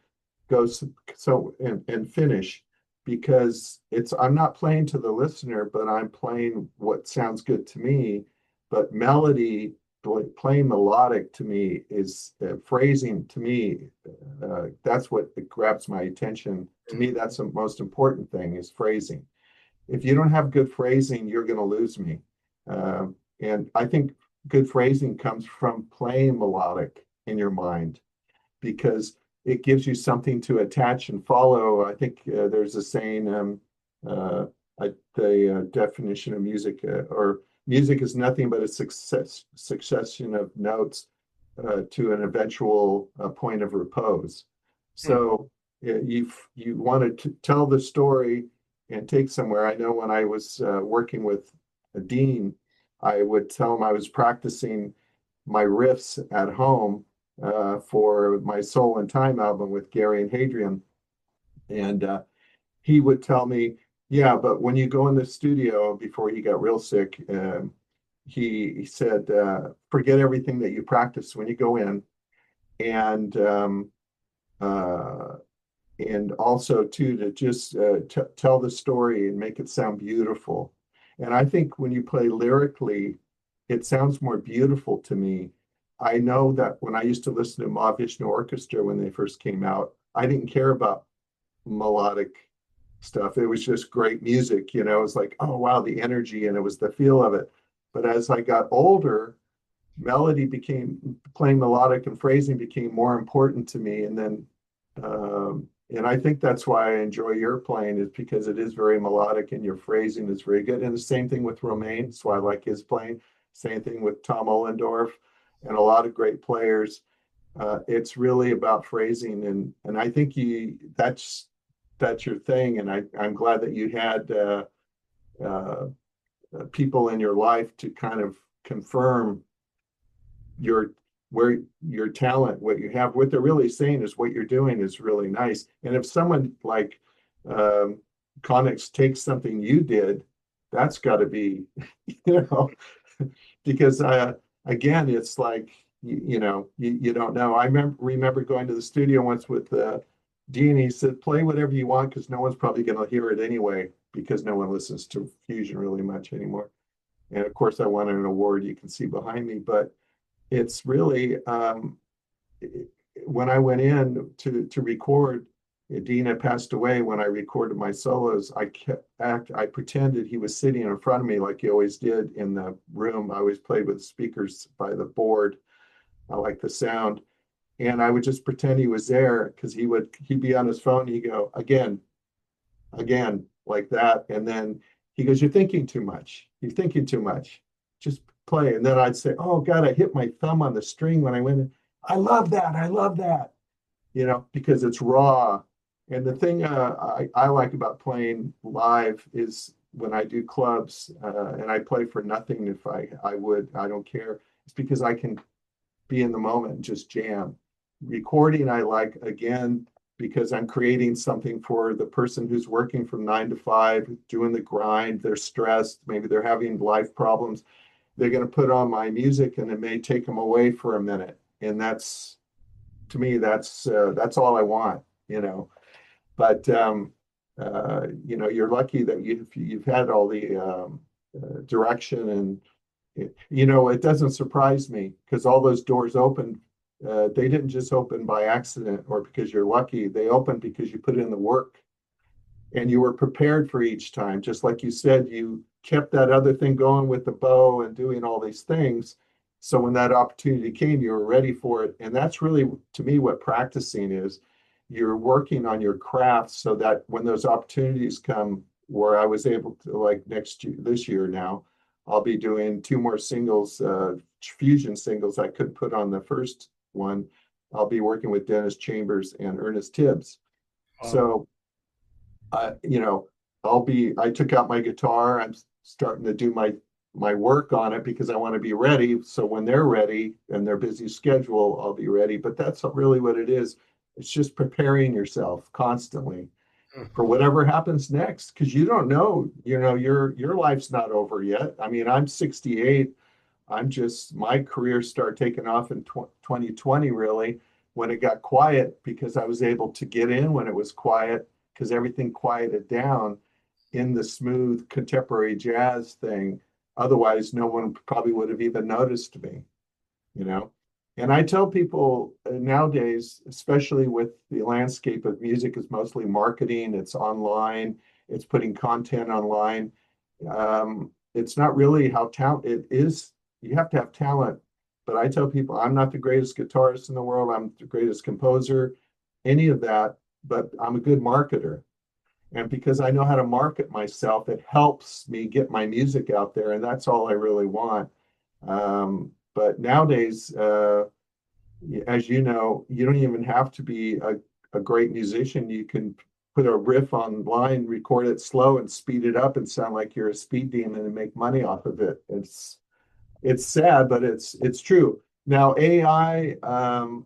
go and finish, because I'm not playing to the listener, but I'm playing what sounds good to me. But melody, playing melodic to me is phrasing to me. That's what grabs my attention. To me, that's the most important thing, is phrasing. If you don't have good phrasing, you're going to lose me. And I think good phrasing comes from playing melodic in your mind, because it gives you something to attach and follow. I think there's a saying, the definition of music, or music is nothing but a succession of notes to an eventual point of repose. So you want to tell the story and take somewhere. I know when I was working with a dean, I would tell him I was practicing my riffs at home for my Soul and Time album with Gary and Hadrian. And he would tell me, yeah, but when you go in the studio, before he got real sick, he said, forget everything that you practice when you go in. And also too, to just tell the story and make it sound beautiful. And I think when you play lyrically, it sounds more beautiful to me. I know that when I used to listen to Mahavishnu Orchestra when they first came out, I didn't care about melodic stuff. It was just great music, you know. It was like, oh wow, the energy, and it was the feel of it. But as I got older, melody became, playing melodic and phrasing became more important to me. And then and I think that's why I enjoy your playing, is because it is very melodic and your phrasing is very good. And the same thing with Romain. That's why I like his playing. Same thing with Tom Ohlendorf and a lot of great players. It's really about phrasing, and I think that's your thing. And I'm glad that you had people in your life to kind of confirm where your talent, what you have. What they're really saying is what you're doing is really nice. And if someone like Connix takes something you did, that's got to be, you know, because again, it's like, you don't know. I remember going to the studio once with Dean. He said, play whatever you want, because no one's probably going to hear it anyway, because no one listens to fusion really much anymore. And of course, I won an award you can see behind me. But it's really, when I went in to record, Dean had passed away. When I recorded my solos, I pretended he was sitting in front of me, like he always did in the room. I always played with speakers by the board. I like the sound. And I would just pretend he was there, because he'd be on his phone. He'd go, again, like that. And then he goes, you're thinking too much. You're thinking too much. Just play. And then I'd say, oh God, I hit my thumb on the string when I went in. I love that, you know, because it's raw. And the thing I like about playing live is when I do clubs, and I play for nothing. If I don't care. It's because I can be in the moment and just jam. Recording, I like, again, because I'm creating something for the person who's working from 9 to 5, doing the grind. They're stressed. Maybe they're having life problems. They're going to put on my music, and it may take them away for a minute. And that's, to me, that's all I want, you know. But you know, you're lucky that you've had all the direction, and you know, it doesn't surprise me, because all those doors opened. They didn't just open by accident or because you're lucky. They opened because you put in the work, and you were prepared for each time. Just like you said, you kept that other thing going with the bow and doing all these things. So when that opportunity came, you were ready for it. And that's really, to me, what practicing is. You're working on your craft so that when those opportunities come, where I was able to, like this year now, I'll be doing 2 more singles, fusion singles I couldn't put on the first one. I'll be working with Dennis Chambers and Ernest Tibbs. So, you know, I took out my guitar. I'm starting to do my work on it, because I want to be ready. So when they're ready and their busy schedule, I'll be ready. But that's really what it is. It's just preparing yourself constantly for whatever happens next, because you don't know, you know, your life's not over yet. I mean, I'm 68. My career started taking off in 2020, really. when it got quiet, because I was able to get in when it was quiet, because everything quieted down in the smooth contemporary jazz thing. Otherwise, no one probably would have even noticed me, you know? And I tell people nowadays, especially with the landscape of music, is mostly marketing, it's online, it's putting content online. It's not really how talent it is. You have to have talent. But I tell people I'm not the greatest guitarist in the world, I'm the greatest composer, any of that, but I'm a good marketer. And because I know how to market myself, it helps me get my music out there. And that's all I really want. But nowadays, as you know, you don't even have to be a great musician. You can put a riff online, record it slow, and speed it up and sound like you're a speed demon and make money off of it. It's sad, but it's true. Now AI,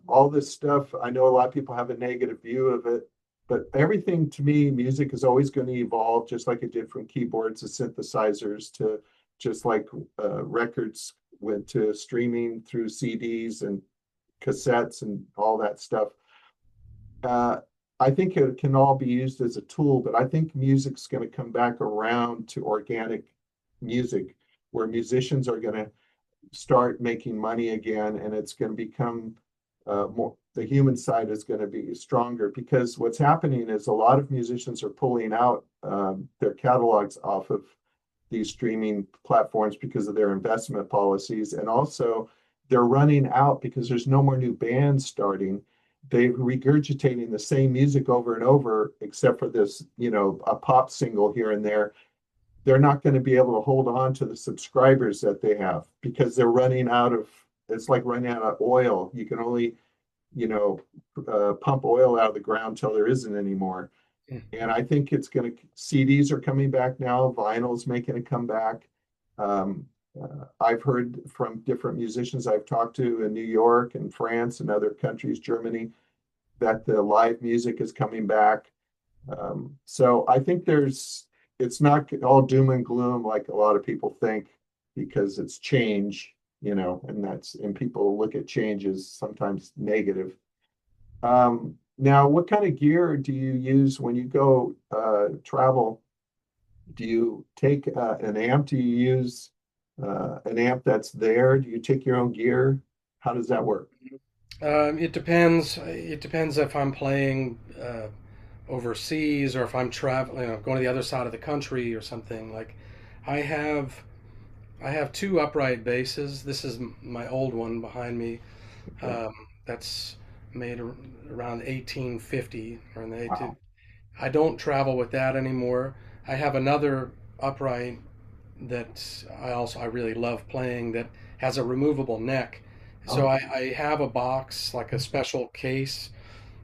all this stuff, I know a lot of people have a negative view of it, but everything to me, music is always going to evolve, just like it did from keyboards to synthesizers to just like records went to streaming through CDs and cassettes and all that stuff. Uh, I think it can all be used as a tool, but I think music's going to come back around to organic music, where musicians are going to start making money again, and it's going to become more, the human side is going to be stronger, because what's happening is a lot of musicians are pulling out their catalogs off of these streaming platforms because of their investment policies, and also they're running out because there's no more new bands starting. They're regurgitating the same music over and over, except for this, a pop single here and there. They're not going to be able to hold on to the subscribers that they have, because they're running out of, it's like running out of oil. You can only, pump oil out of the ground till there isn't anymore. And I think CDs are coming back now, vinyl's making a comeback. I've heard from different musicians I've talked to in New York and France and other countries, Germany, that the live music is coming back. So I think it's not all doom and gloom like a lot of people think, because it's change, and people look at change as sometimes negative. Now, what kind of gear do you use when you go travel? Do you take an amp? Do you use an amp that's there? Do you take your own gear? How does that work? It depends. It depends if I'm playing overseas or if I'm traveling, going to the other side of the country or something. Like, I have two upright basses. This is my old one behind me. Okay. That's made around 1850 or in the 18. Wow. I don't travel with that anymore. I have another upright that I really love playing, that has a removable neck. So Oh, I have a box, like a special case,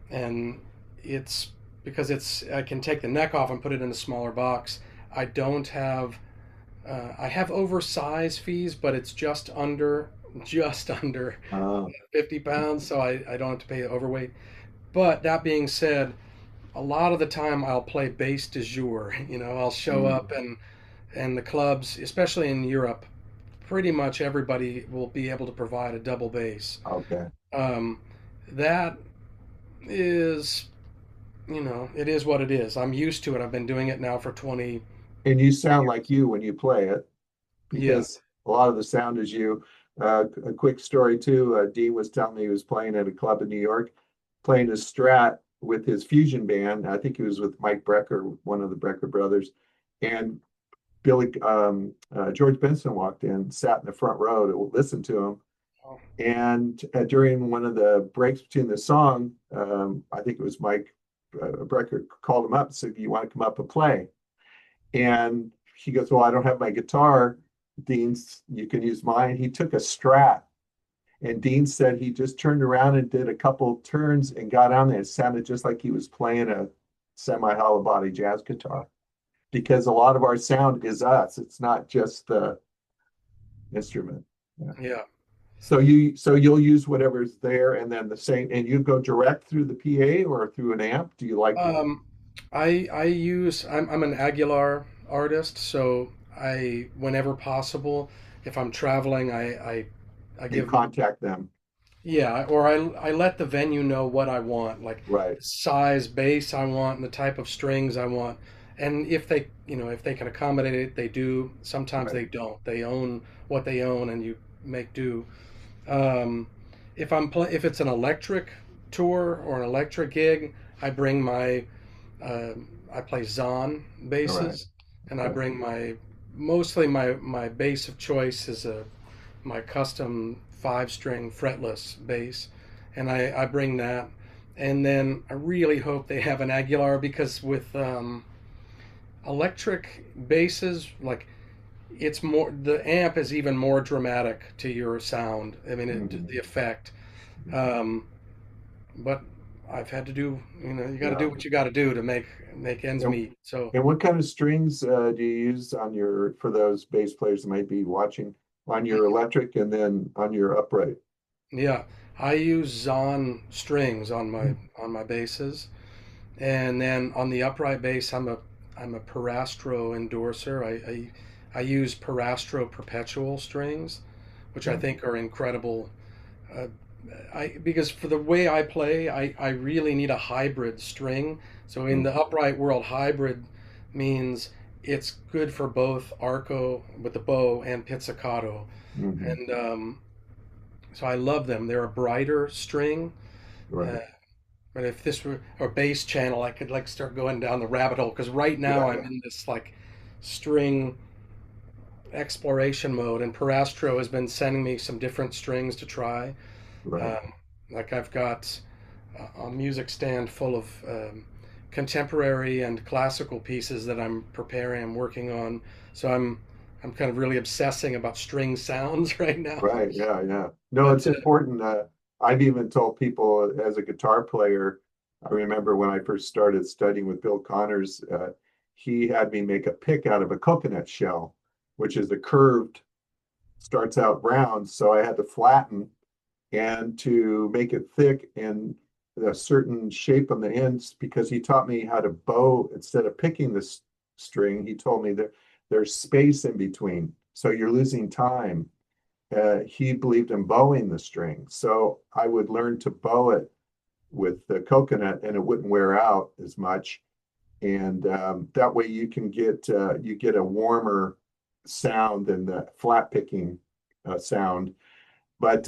and it's because I can take the neck off and put it in a smaller box. I don't have I have oversized fees, but it's just under uh, 50 pounds, so I don't have to pay overweight. But that being said, a lot of the time I'll play bass de jour. I'll show up, mm, and the clubs, especially in Europe, pretty much everybody will be able to provide a double bass. okay. Um, that is, it is what it is. I'm used to it. I've been doing it now for 20 And you sound like years. you when you play it, Yeah. because a lot of the sound is you. A quick story too. Dean was telling me he was playing at a club in New York, playing a Strat with his fusion band. I think he was with Mike Brecker, one of the Brecker brothers, and George Benson walked in, sat in the front row to listen to him. Oh, And during one of the breaks between the song, I think it was Mike Brecker called him up and said, "You want to come up and play?" And he goes, "Well, I don't have my guitar." Dean's, "You can use mine." He took a Strat, and Dean said he just turned around and did a couple turns and got on there. It sounded just like he was playing a semi-hollow body jazz guitar, because a lot of our sound is us. It's not just the instrument. Yeah. yeah. So you'll use whatever's there, and then the same, and you go direct through the PA or through an amp. Do you like Um, I'm an Aguilar artist, so whenever possible, if I'm traveling, I you give contact them? Yeah, or I let the venue know what I want, like Right, the size bass I want and the type of strings I want. And if they, if they can accommodate it, they do. Sometimes right. they don't. They own what they own, and you make do. Um, if it's an electric tour or an electric gig, I bring my uh, I play Zahn All right. basses, and I Okay. bring mostly my bass of choice is my custom 5 string fretless bass, and I bring that, and then I really hope they have an Aguilar because with electric basses, like it's more the amp is even more dramatic to your sound. I mean, Mhm. the effect. Um, but I've had to do, you got to Yeah. do what you got to do to make ends And, meet. So and what kind of strings do you use on your for those bass players that might be watching on your electric and then on your upright? yeah, I use Zahn strings on my basses, and then on the upright bass, I'm a Parastro endorser. I use Parastro perpetual strings, which I Okay. think are incredible. Uh, because for the way I play, I really need a hybrid string. So in the Mhm. upright world, hybrid means it's good for both arco with the bow and pizzicato, Mhm. and so I love them. They're a brighter string. Uh, Right. but if this were a bass channel, I could like start going down the rabbit hole because right now Yeah, I'm yeah. in this like string exploration mode, and Parastro has been sending me some different strings to try. Right. Um, like I've got a music stand full of contemporary and classical pieces that I'm preparing, I'm working on. So I'm kind of really obsessing about string sounds right now. Right. Yeah, yeah. No, But it's important. I've even told people as a guitar player, I remember when I first started studying with Bill Connors, he had me make a pick out of a coconut shell, which is a curved, starts out round. So I had to flatten and to make it thick and a certain shape on the ends because he taught me how to bow instead of picking the string. He told me that there's space in between, so you're losing time. He believed in bowing the string, so I would learn to bow it with the coconut, and it wouldn't wear out as much. And that way, you get a warmer sound than the flat picking sound. But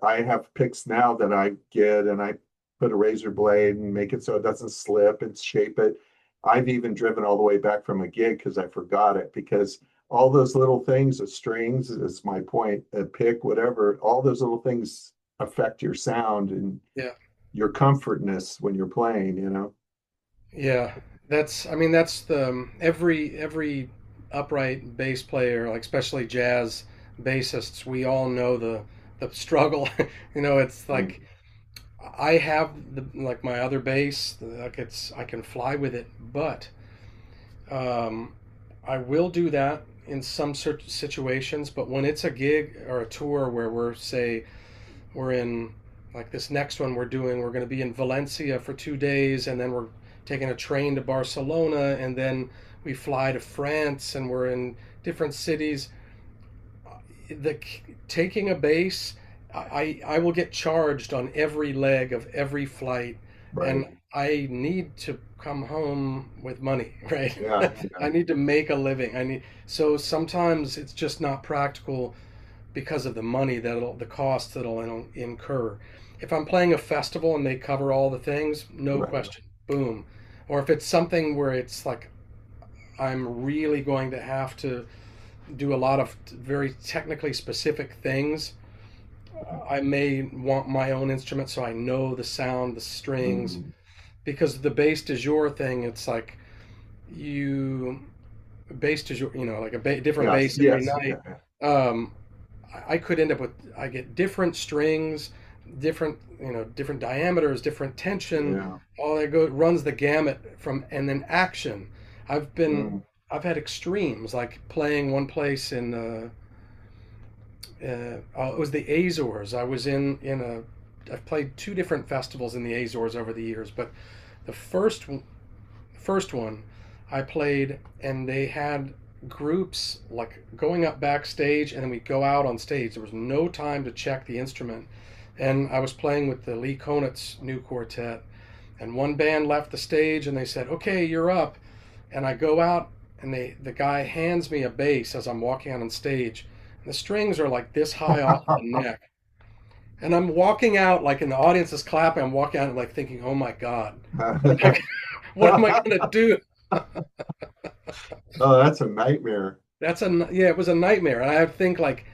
I have picks now that I get and I put a razor blade and make it so it doesn't slip and shape it. I've even driven all the way back from a gig because I forgot it because all those little things, the strings is my point, a pick, whatever, all those little things affect your sound and yeah, your comfortness when you're playing, you know? yeah, I mean that's the every upright bass player, like especially jazz bassists, we all know the struggle. It's Mm. like I have the like my other bass, like I can fly with it, but Um, I will do that in some situations, but when it's a gig or a tour where we're in like this next one we're going to be in Valencia for 2 days, and then we're taking a train to Barcelona, and then we fly to France, and we're in different cities. The taking a bass, I will get charged on every leg of every flight, Right. and I need to come home with money, right? Yeah. I Yeah. need to make a living. So sometimes it's just not practical because of the money the cost that'll incur. If I'm playing a festival and they cover all the things, no Right. question, boom. Or if it's something where it's like I'm really going to have to do a lot of very technically specific things, I may want my own instrument so I know the sound, the strings, Mhm. because the bass de jour thing, it's like you bass de jour, like different Yes. bass every Yes. night. Yeah. Yeah. Um, I could end up with I get different strings, different diameters, different tension. Yeah. All that runs the gamut from, and then action. I've been Mm. I've had extremes like playing one place in it was the Azores. I was in a. I've played 2 different festivals in the Azores over the years, but the first one I played, and they had groups like going up backstage, and then we go out on stage. There was no time to check the instrument, and I was playing with the Lee Konitz new quartet, and one band left the stage, and they said, "Okay, you're up," and I go out, and the guy hands me a bass as I'm walking out on stage, and the strings are like this high off the neck, and I'm walking out like, and the audience is clapping. I'm walking out like thinking, "Oh my God, what am I gonna do?" Oh, that's a nightmare. Yeah, it was a nightmare, and I think like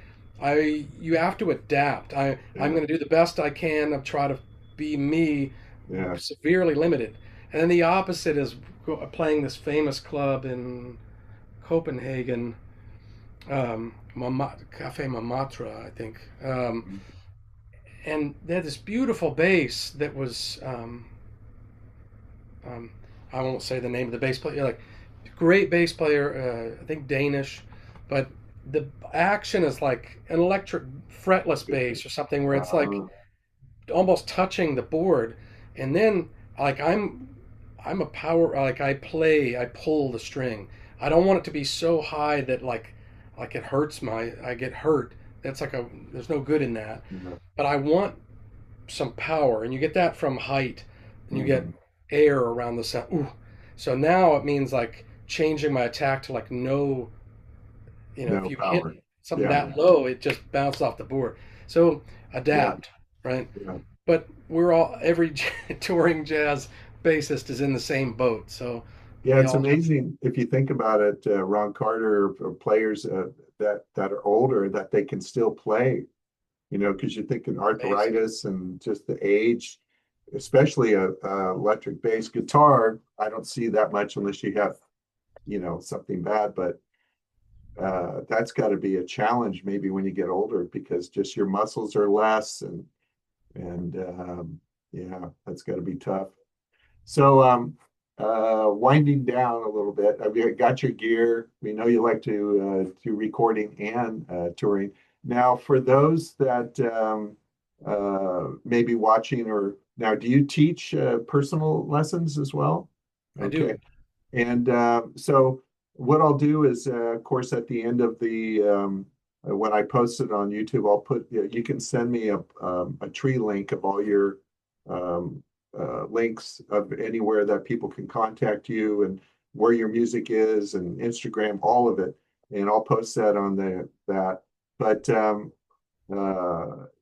you have to adapt. I'm Yeah, going to do the best I can of try to be me, yeah. severely limited. And then the opposite is playing this famous club in Copenhagen, Cafe Mamatra, I think. And they had this beautiful bass that was, um, I won't say the name of the bass player, like great bass player, I think Danish, but the action is like an electric fretless bass or something where it's like Uh, almost touching the board, and then like I'm a power, like I pull the string. I don't want it to be so high that like it hurts I get hurt. That's like there's no good in that. yeah. But I want some power, and you get that from height, and you get Mhm. air around the sound. Ooh. So now it means like changing my attack to like no, if No you hit power. something Yeah, that low, it just bounces off the board. So yeah, adapt, right? yeah. But every touring jazz bassist is in the same boat. So Yeah, we it's all have, amazing if you think about it, Ron Carter or players that are older that they can still play, because you're thinking amazing. arthritis and just the age, especially a electric bass guitar. I don't see that much unless you have, something bad, but that's got to be a challenge maybe when you get older because just your muscles are less and yeah, that's got to be tough. So winding down a little bit, I've got your gear. We know you like to do recording and touring. Now, for those that may be watching or now, do you teach personal lessons as well? I Okay. do. And so what I'll do is, of course, at the end of the when I post it on YouTube, I'll put you can send me a tree link of all your um, links of anywhere that people can contact you and where your music is and Instagram, all of it, and I'll post that on that. But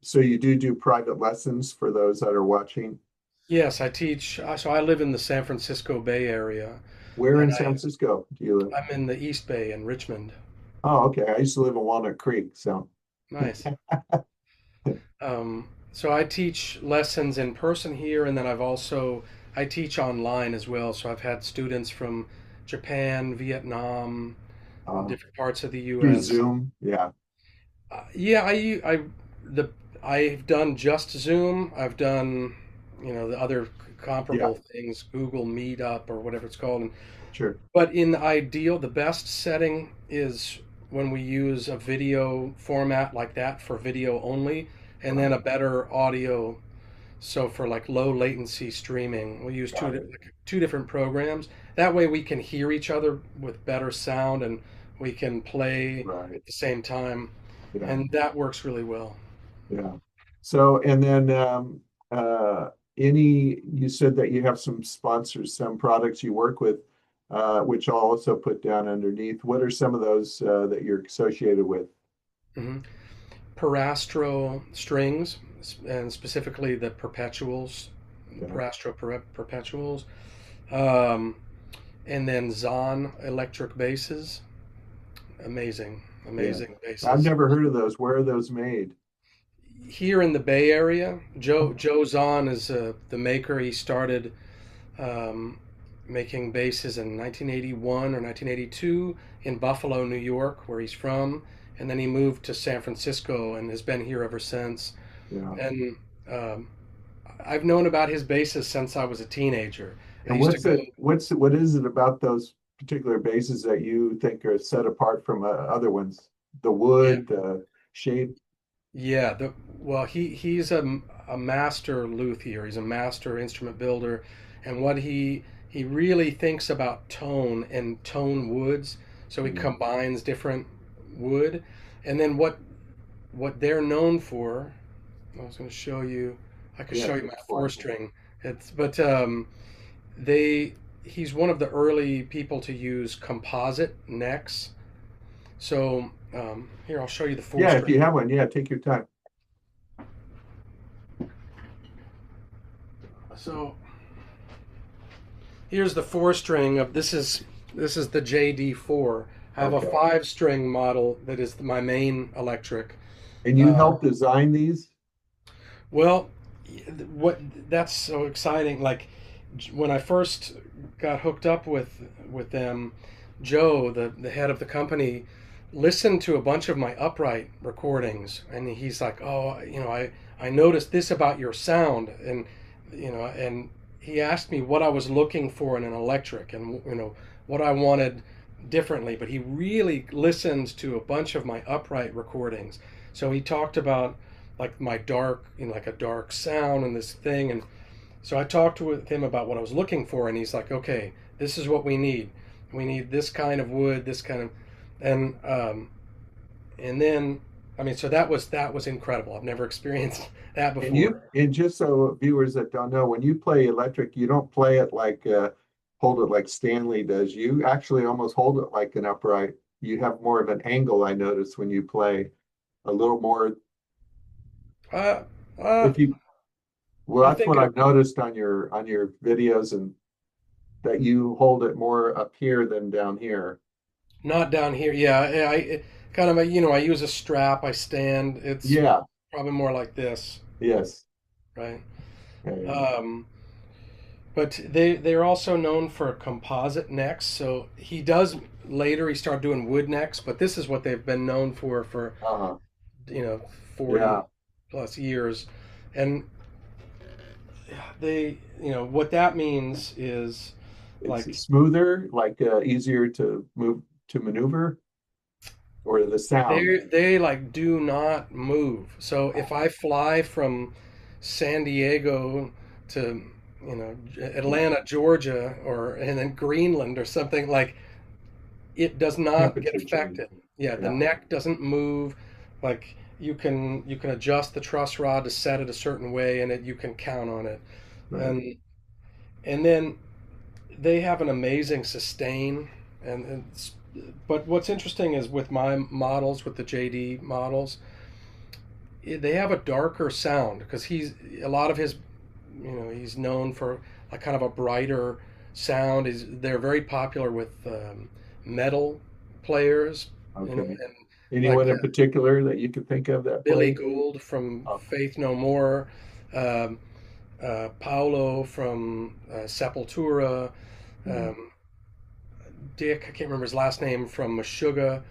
so you do private lessons for those that are watching. Yes, I teach. So I live in the San Francisco Bay Area, Where and in San Francisco do you live? I'm in the East Bay in Richmond. Oh, okay. I used to live in Walnut Creek, so Nice. So I teach lessons in person here, and then I teach online as well. So I've had students from Japan, Vietnam, uh, different parts of the through U.S. Zoom, yeah, Yeah, the I've done just Zoom. I've done the other yeah, comparable things, Google Meetup or whatever it's called. sure, But in the ideal, the best setting is when we use a video format like that for video only, and then right, a better audio. So for like low latency streaming, we use got it, like two different programs. That way we can hear each other with better sound, and we can play right, at the same time, yeah, and that works really well. yeah. So, and then uh, you said that you have some sponsors, some products you work with, which I'll also put down underneath. What are some of those that you're associated with? hmm Parastro strings, and specifically the perpetuals, Yeah. perpetuals, um, and then Zahn electric basses. Amazing, Yeah. amazing I've basses. never heard of those. Where are those made? Here in the Bay Area, Joe Zahn is the maker. He started um, making basses in 1981 or 1982 in Buffalo, New York, where he's from, and then he moved to San Francisco and has been here ever since. Yeah. And um, I've known about his basses since I was a teenager. I And used to go. what is it about those particular bases that you think are set apart from other ones? The Yeah, wood, the shape? yeah. Well, he's a master luthier. He's a master instrument builder, and what he really thinks about tone and tone woods. So he Mm, combines different wood, and then what they're known for I was going to show you. I could Yeah, show you go my for four it. string. But they he's one of the early people to use composite necks. So here I'll show you the four Yeah, if string. you have one, yeah, take your time. So here's the four string of this is the JD4. I have a Okay. five string model that is my main electric. And you Uh, helped design these? well, what that's so exciting. Like when I first got hooked up with them, Joe, the head of the company, listened to a bunch of my upright recordings, and he's like, "Oh, I noticed this about your sound," and he asked me what I was looking for in an electric, and what I wanted differently. But he really listened to a bunch of my upright recordings, so he talked about like my dark, like a dark sound and this thing, and so I talked with him about what I was looking for, and he's like, "Okay, this is what we need. We need this kind of wood, this kind of," and and then, I mean, so that was incredible. I've never experienced that before. And just so viewers that don't know, when you play electric, you don't play it like hold it like Stanley does. You actually almost hold it like an upright. You have more of an angle, I notice, when you play a little more. Uh, uh, If you Well, I that's think what I've noticed on your videos, and that you hold it more up here than down here. not down here. Yeah, kind of I use a strap. I stand. It's Yeah, probably more like this, yes. right? Okay. Um, but they're also known for composite necks. So he does later. He started doing wood necks, but this is what they've been known for Uh-huh. you know Yeah. 40 plus years, and they what that means is It's like smoother, like easier to move to maneuver, or the sound. they like do not move. So if I fly from San Diego to Atlanta, Georgia, or and then Greenland or something, like it does not get Temperature change. affected. Yeah, the Yeah, neck doesn't move. Like you can adjust the truss rod to set it a certain way, and you can count on it. right. And then they have an amazing sustain, and but what's interesting is with my models, with the JD models, they have a darker sound because he's a lot of his, he's known for a kind of a brighter sound. Is They're very popular with metal players, Okay. and like Anyone in particular that you could think of that Billy play? Gould from Oh, Faith No More, um, Paolo from Sepultura, mhm. um, Dick, I can't remember his last name, from Meshuggah.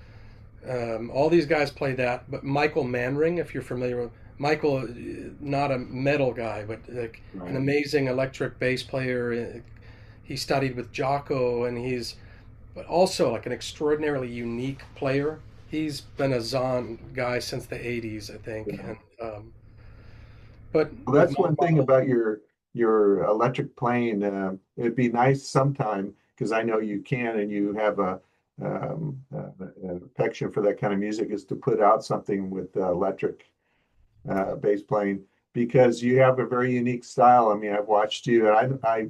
All these guys play that, but Michael Manring, if you're familiar with Michael, not a metal guy, but like an Right. amazing electric bass player. He studied with Jocko, and he's but also like an extraordinarily unique player. He's been a Zahn guy since the '80s, I think, Yeah. and but Well, with that's my one thing model, about your electric playing. It'd be nice sometime, because I know you can, and you have an affection for that kind of music, is to put out something with electric bass playing, because you have a very unique style. I mean, I've watched you, and I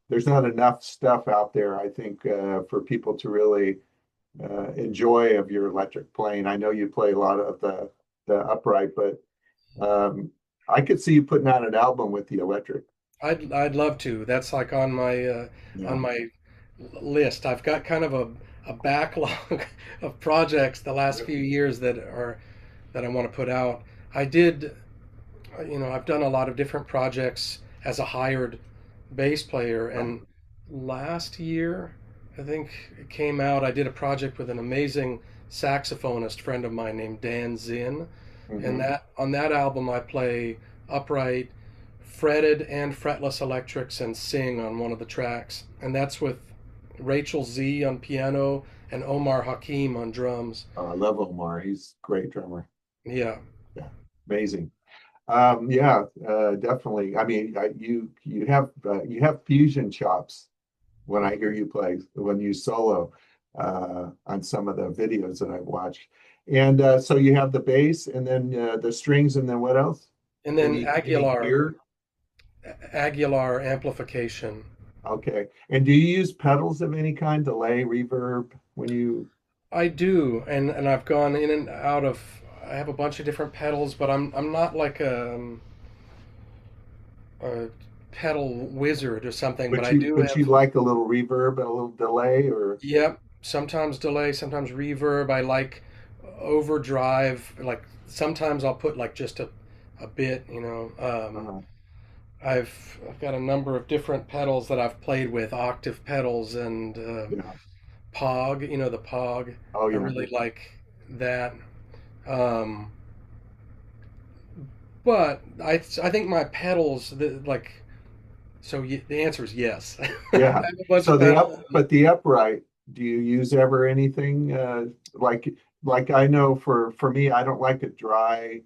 there's not enough stuff out there, I think, for people to really enjoy of your electric playing. I know you play a lot of the upright, but um, I could see you putting out an album with the electric. I'd love to. That's like on Yeah. my list. I've got kind of a backlog of projects the last few years that I want to put out. I did, I've done a lot of different projects as a hired bass player, Right. and last year, I think it came out. I did a project with an amazing saxophonist friend of mine named Dan Zinn, and Hmm. that on that album I play upright, fretted and fretless electrics and sing on one of the tracks, and that's with Rachel Z on piano and Omar Hakim on drums. I love Omar. He's a great drummer. Yeah, Yeah, amazing. Yeah, definitely. I mean, you have fusion chops when I hear you play, when you solo on some of the videos that I've watched. And so you have the bass, and then the strings, and then what else? And then Any gear? Aguilar amplification. Okay. And do you use pedals of any kind, delay, reverb, when you? I do, and I've gone in and out of. I have a bunch of different pedals, but I'm not like a pedal wizard or something. But I do But you have. like a little reverb and a little delay, or? Yep. Sometimes delay, sometimes reverb. I like overdrive. Like sometimes I'll put like just a bit. Uh, I've got a number of different pedals that I've played with, octave pedals and yeah. Pog. The Pog. Oh I yeah. really like that. Um, but I think my pedals like so. The answer is yes. I Yeah. have a bunch So of pedals. but the upright, do you use ever anything like I know for me, I don't like a dry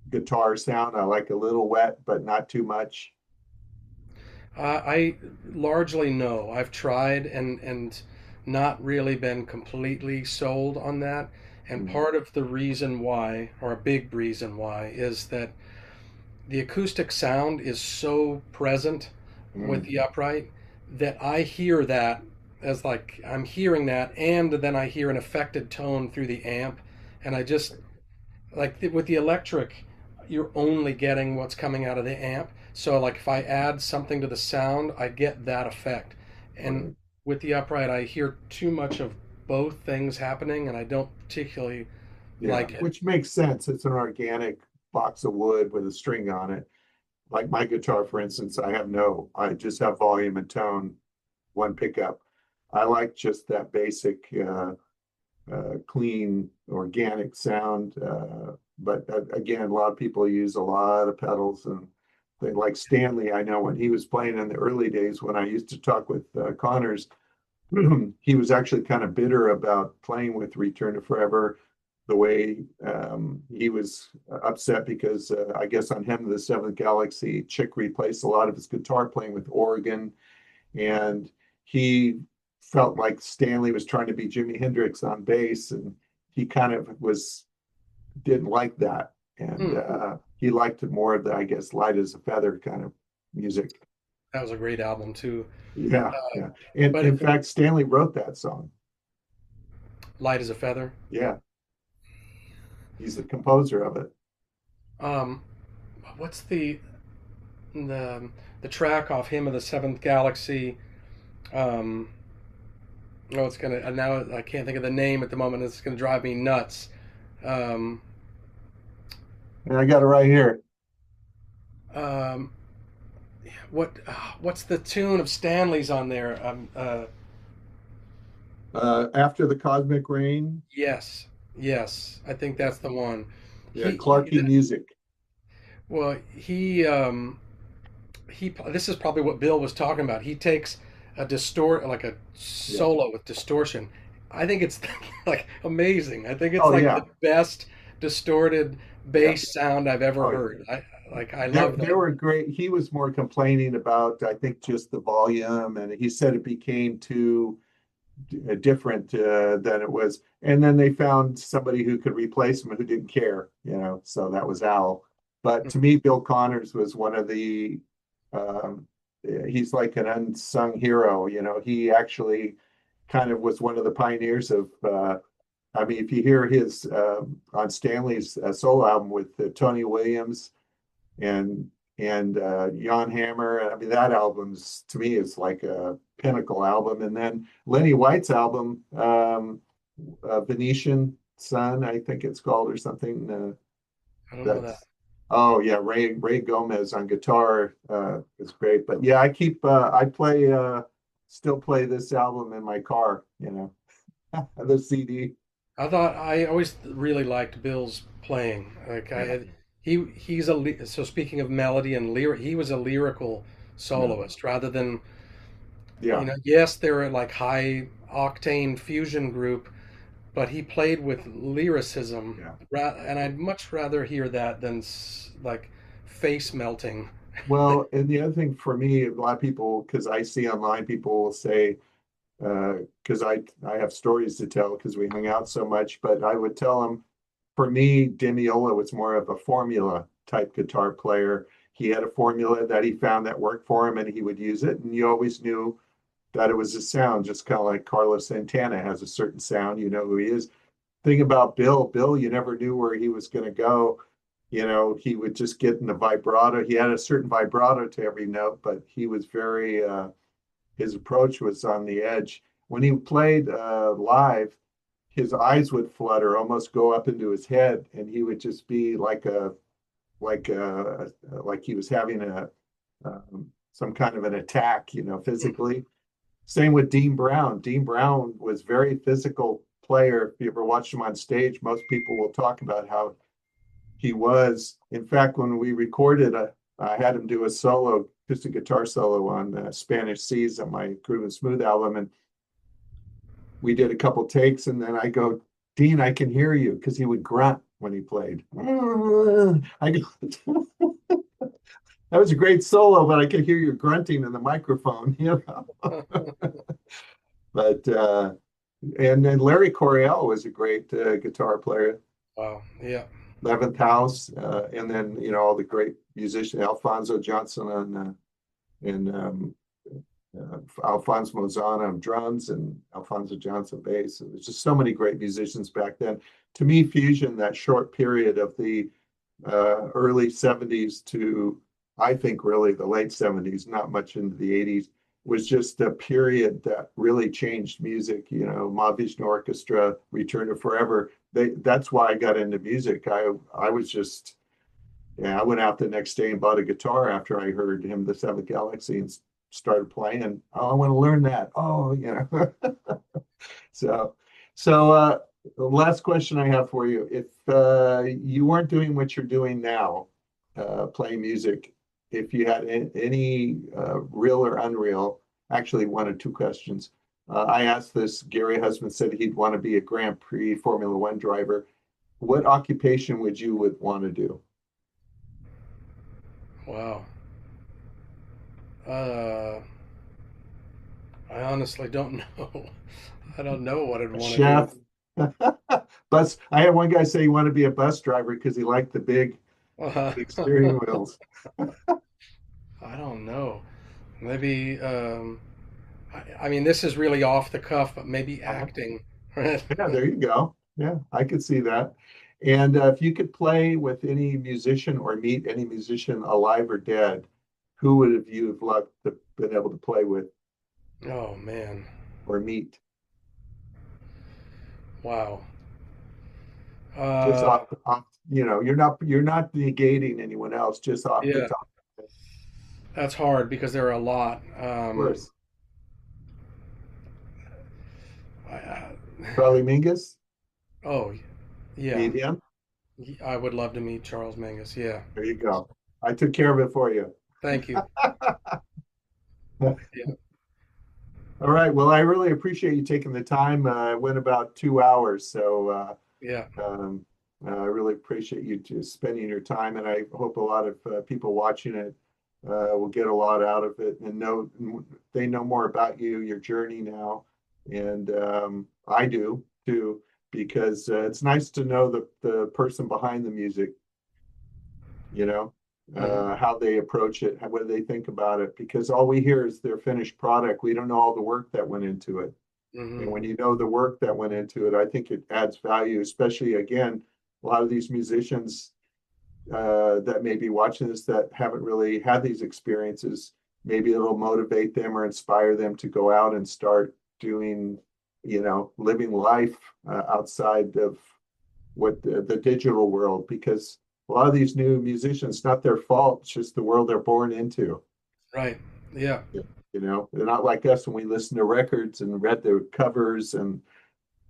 guitar sound. I like a little wet, but not too much. I largely know. I've tried and not really been completely sold on that. And Mm, part of the reason why, or a big reason why, is that the acoustic sound is so present with mm, the upright that I hear that as like I'm hearing that, and then I hear an affected tone through the amp, and I just like with the electric, you're only getting what's coming out of the amp. So like if I add something to the sound, I get that effect. And right. with the upright, I hear too much of both things happening, and I don't particularly Yeah, like it. which makes sense. It's an organic box of wood with a string on it. Like my guitar, for instance, I just have volume and tone, one pickup. I like just that basic, clean, organic sound. But again, a lot of people use a lot of pedals and they like Stanley. I know when he was playing in the early days when I used to talk with Connors, he was actually kind of bitter about playing with Return to Forever the way he was upset because I guess on Hymn of the Seventh Galaxy, Chick replaced a lot of his guitar playing with organ, and he felt like Stanley was trying to be Jimi Hendrix on bass, and he kind of was didn't like that, and Hmm, he liked it more of the I guess light as a feather kind of music. that was a great album too. Yeah, yeah. And But in fact, Stanley wrote that song. light as a feather. Yeah, he's the composer of it. Um, what's the the track off Hymn of the Seventh Galaxy? Um, oh, it's gonna now I can't think of the name at the moment. It's gonna drive me nuts. Um, And I got it right here. um, what's the tune of Stanley's on there? After the Cosmic Rain, Yes, yes, I think that's the one. yeah, He Clarky Music. well he this is probably what Bill was talking about. He takes a like a Yeah. solo with distortion. I think it's like amazing. I think it's Oh like the yeah, best distorted yeah. bass sound I've ever Oh yeah. heard. I love They that. were great. He was more complaining about, I think, just the volume, and he said it became too different than it was. And then they found somebody who could replace him who didn't care, So that was Al. But to me, Bill Connors was one of the. Um, he's like an unsung hero. He actually kind of was one of the pioneers of. I mean, if you hear his on Stanley's solo album with Tony Williams and Jan Hammer. I mean, that album's to me is like a pinnacle album. And then Lenny White's album, Venetian Sun, I think it's called or something. I don't know that. That's oh yeah, Ray Gomez on guitar is great. But yeah, I play still play this album in my car. The CD. I always really liked Bill's playing. Like Yeah, so speaking of melody and lyric, he was a lyrical yeah, soloist rather than yeah, yes, they're a like high octane fusion group, but he played with lyricism, yeah. and I'd much rather hear that than like face melting. Well, and the other thing for me, a lot of people, because I see online, people will say, because I have stories to tell because we hung out so much, but I would tell them, for me, Demiola was more of a formula type guitar player. He had a formula that he found that worked for him, and he would use it. And you always knew that it was a sound, just kind of like Carlos Santana has a certain sound. You know who he is. Thing about Bill, you never knew where he was going to go. You know, he would just get in the vibrato. He had a certain vibrato to every note, but he was very, his approach was on the edge. When he played live, his eyes would flutter, almost go up into his head, and he would just be like he was having some kind of an attack, you know, physically. Same with Dean Brown. Dean Brown was very physical player. If you ever watched him on stage, most people will talk about how he was. In fact, when we recorded, I had him do a solo, just a guitar solo on Spanish Seas on my Groove and Smooth album, and we did a couple takes, and then I go, Dean, I can hear you, because he would grunt when he played. I go, that was a great solo, but I could hear you grunting in the microphone, you know. But and then Larry Coryell was a great guitar player. Wow. Yeah. 11th House, and then you know all the great musicians, Alfonso Johnson and Alphonse Mozana on drums and Alfonso Johnson bass. There's just so many great musicians back then. To me, fusion, that short period of the early 70s to I think really the late 70s, not much into the 80s, was just a period that really changed music. You know, Mahavishnu Orchestra, Return to Forever. That's why I got into music. I was just, yeah, I went out the next day and bought a guitar after I heard him, The Seventh Galaxy, and started playing. Oh, I want to learn that. Oh, you know. So the last question I have for you: if you weren't doing what you're doing now, playing music, if you had any real or unreal, actually one or two questions. I asked this, Gary Husband said he'd want to be a Grand Prix Formula One driver. What occupation would want to do? Wow. I honestly don't know. I don't know what I'd A want chef? to Bus. I had one guy say he wanted to be a bus driver because he liked the big steering do. wheels. I don't know. Maybe, I mean, this is really off the cuff, but maybe Uh-huh. acting. Right? Yeah, there you go. Yeah, I could see that. And if you could play with any musician or meet any musician alive or dead, who would have you have loved to been able to play with Oh man. or meet? Wow. Just Uh, off, you know, you're not negating anyone else, just off the yeah, top. Of that's hard because there are a lot. course. I, uh, Charlie Mingus, oh, yeah. meet him. I would love to meet Charles Mingus. Yeah. There you go. I took care of it for you. Thank you. Yeah. All right. Well, I really appreciate you taking the time. It went about 2 hours, so Yeah. I really appreciate you just spending your time, and I hope a lot of people watching it will get a lot out of it and know they know more about you, your journey now, and I do too, because it's nice to know the person behind the music, you know, Hmm. how they approach it, what do they think about it, because all we hear is their finished product. We don't know all the work that went into it. And Hmm. when you know the work that went into it, I think it adds value, especially again, a lot of these musicians that may be watching this that haven't really had these experiences. Maybe it'll motivate them or inspire them to go out and start doing, you know, living life outside of what the digital world, because a lot of these new musicians, not their fault, it's just the world they're born into. Right. Yeah. You know, they're not like us when we listen to records and read the covers and,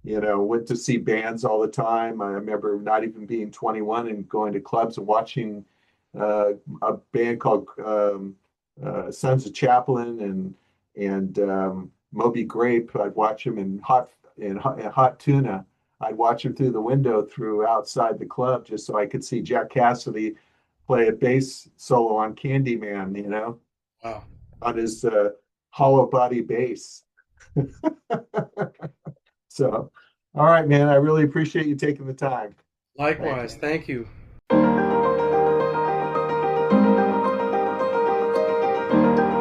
you know, went to see bands all the time. I remember not even being 21 and going to clubs and watching a band called Sons of Chaplin and Moby Grape. I'd watch them in hot tuna. I'd watch them through the window through outside the club just so I could see Jack Cassidy play a bass solo on Candyman, you know, Wow. on his hollow body bass. So, all right, man, I really appreciate you taking the time. Thank Likewise. you. Thank you.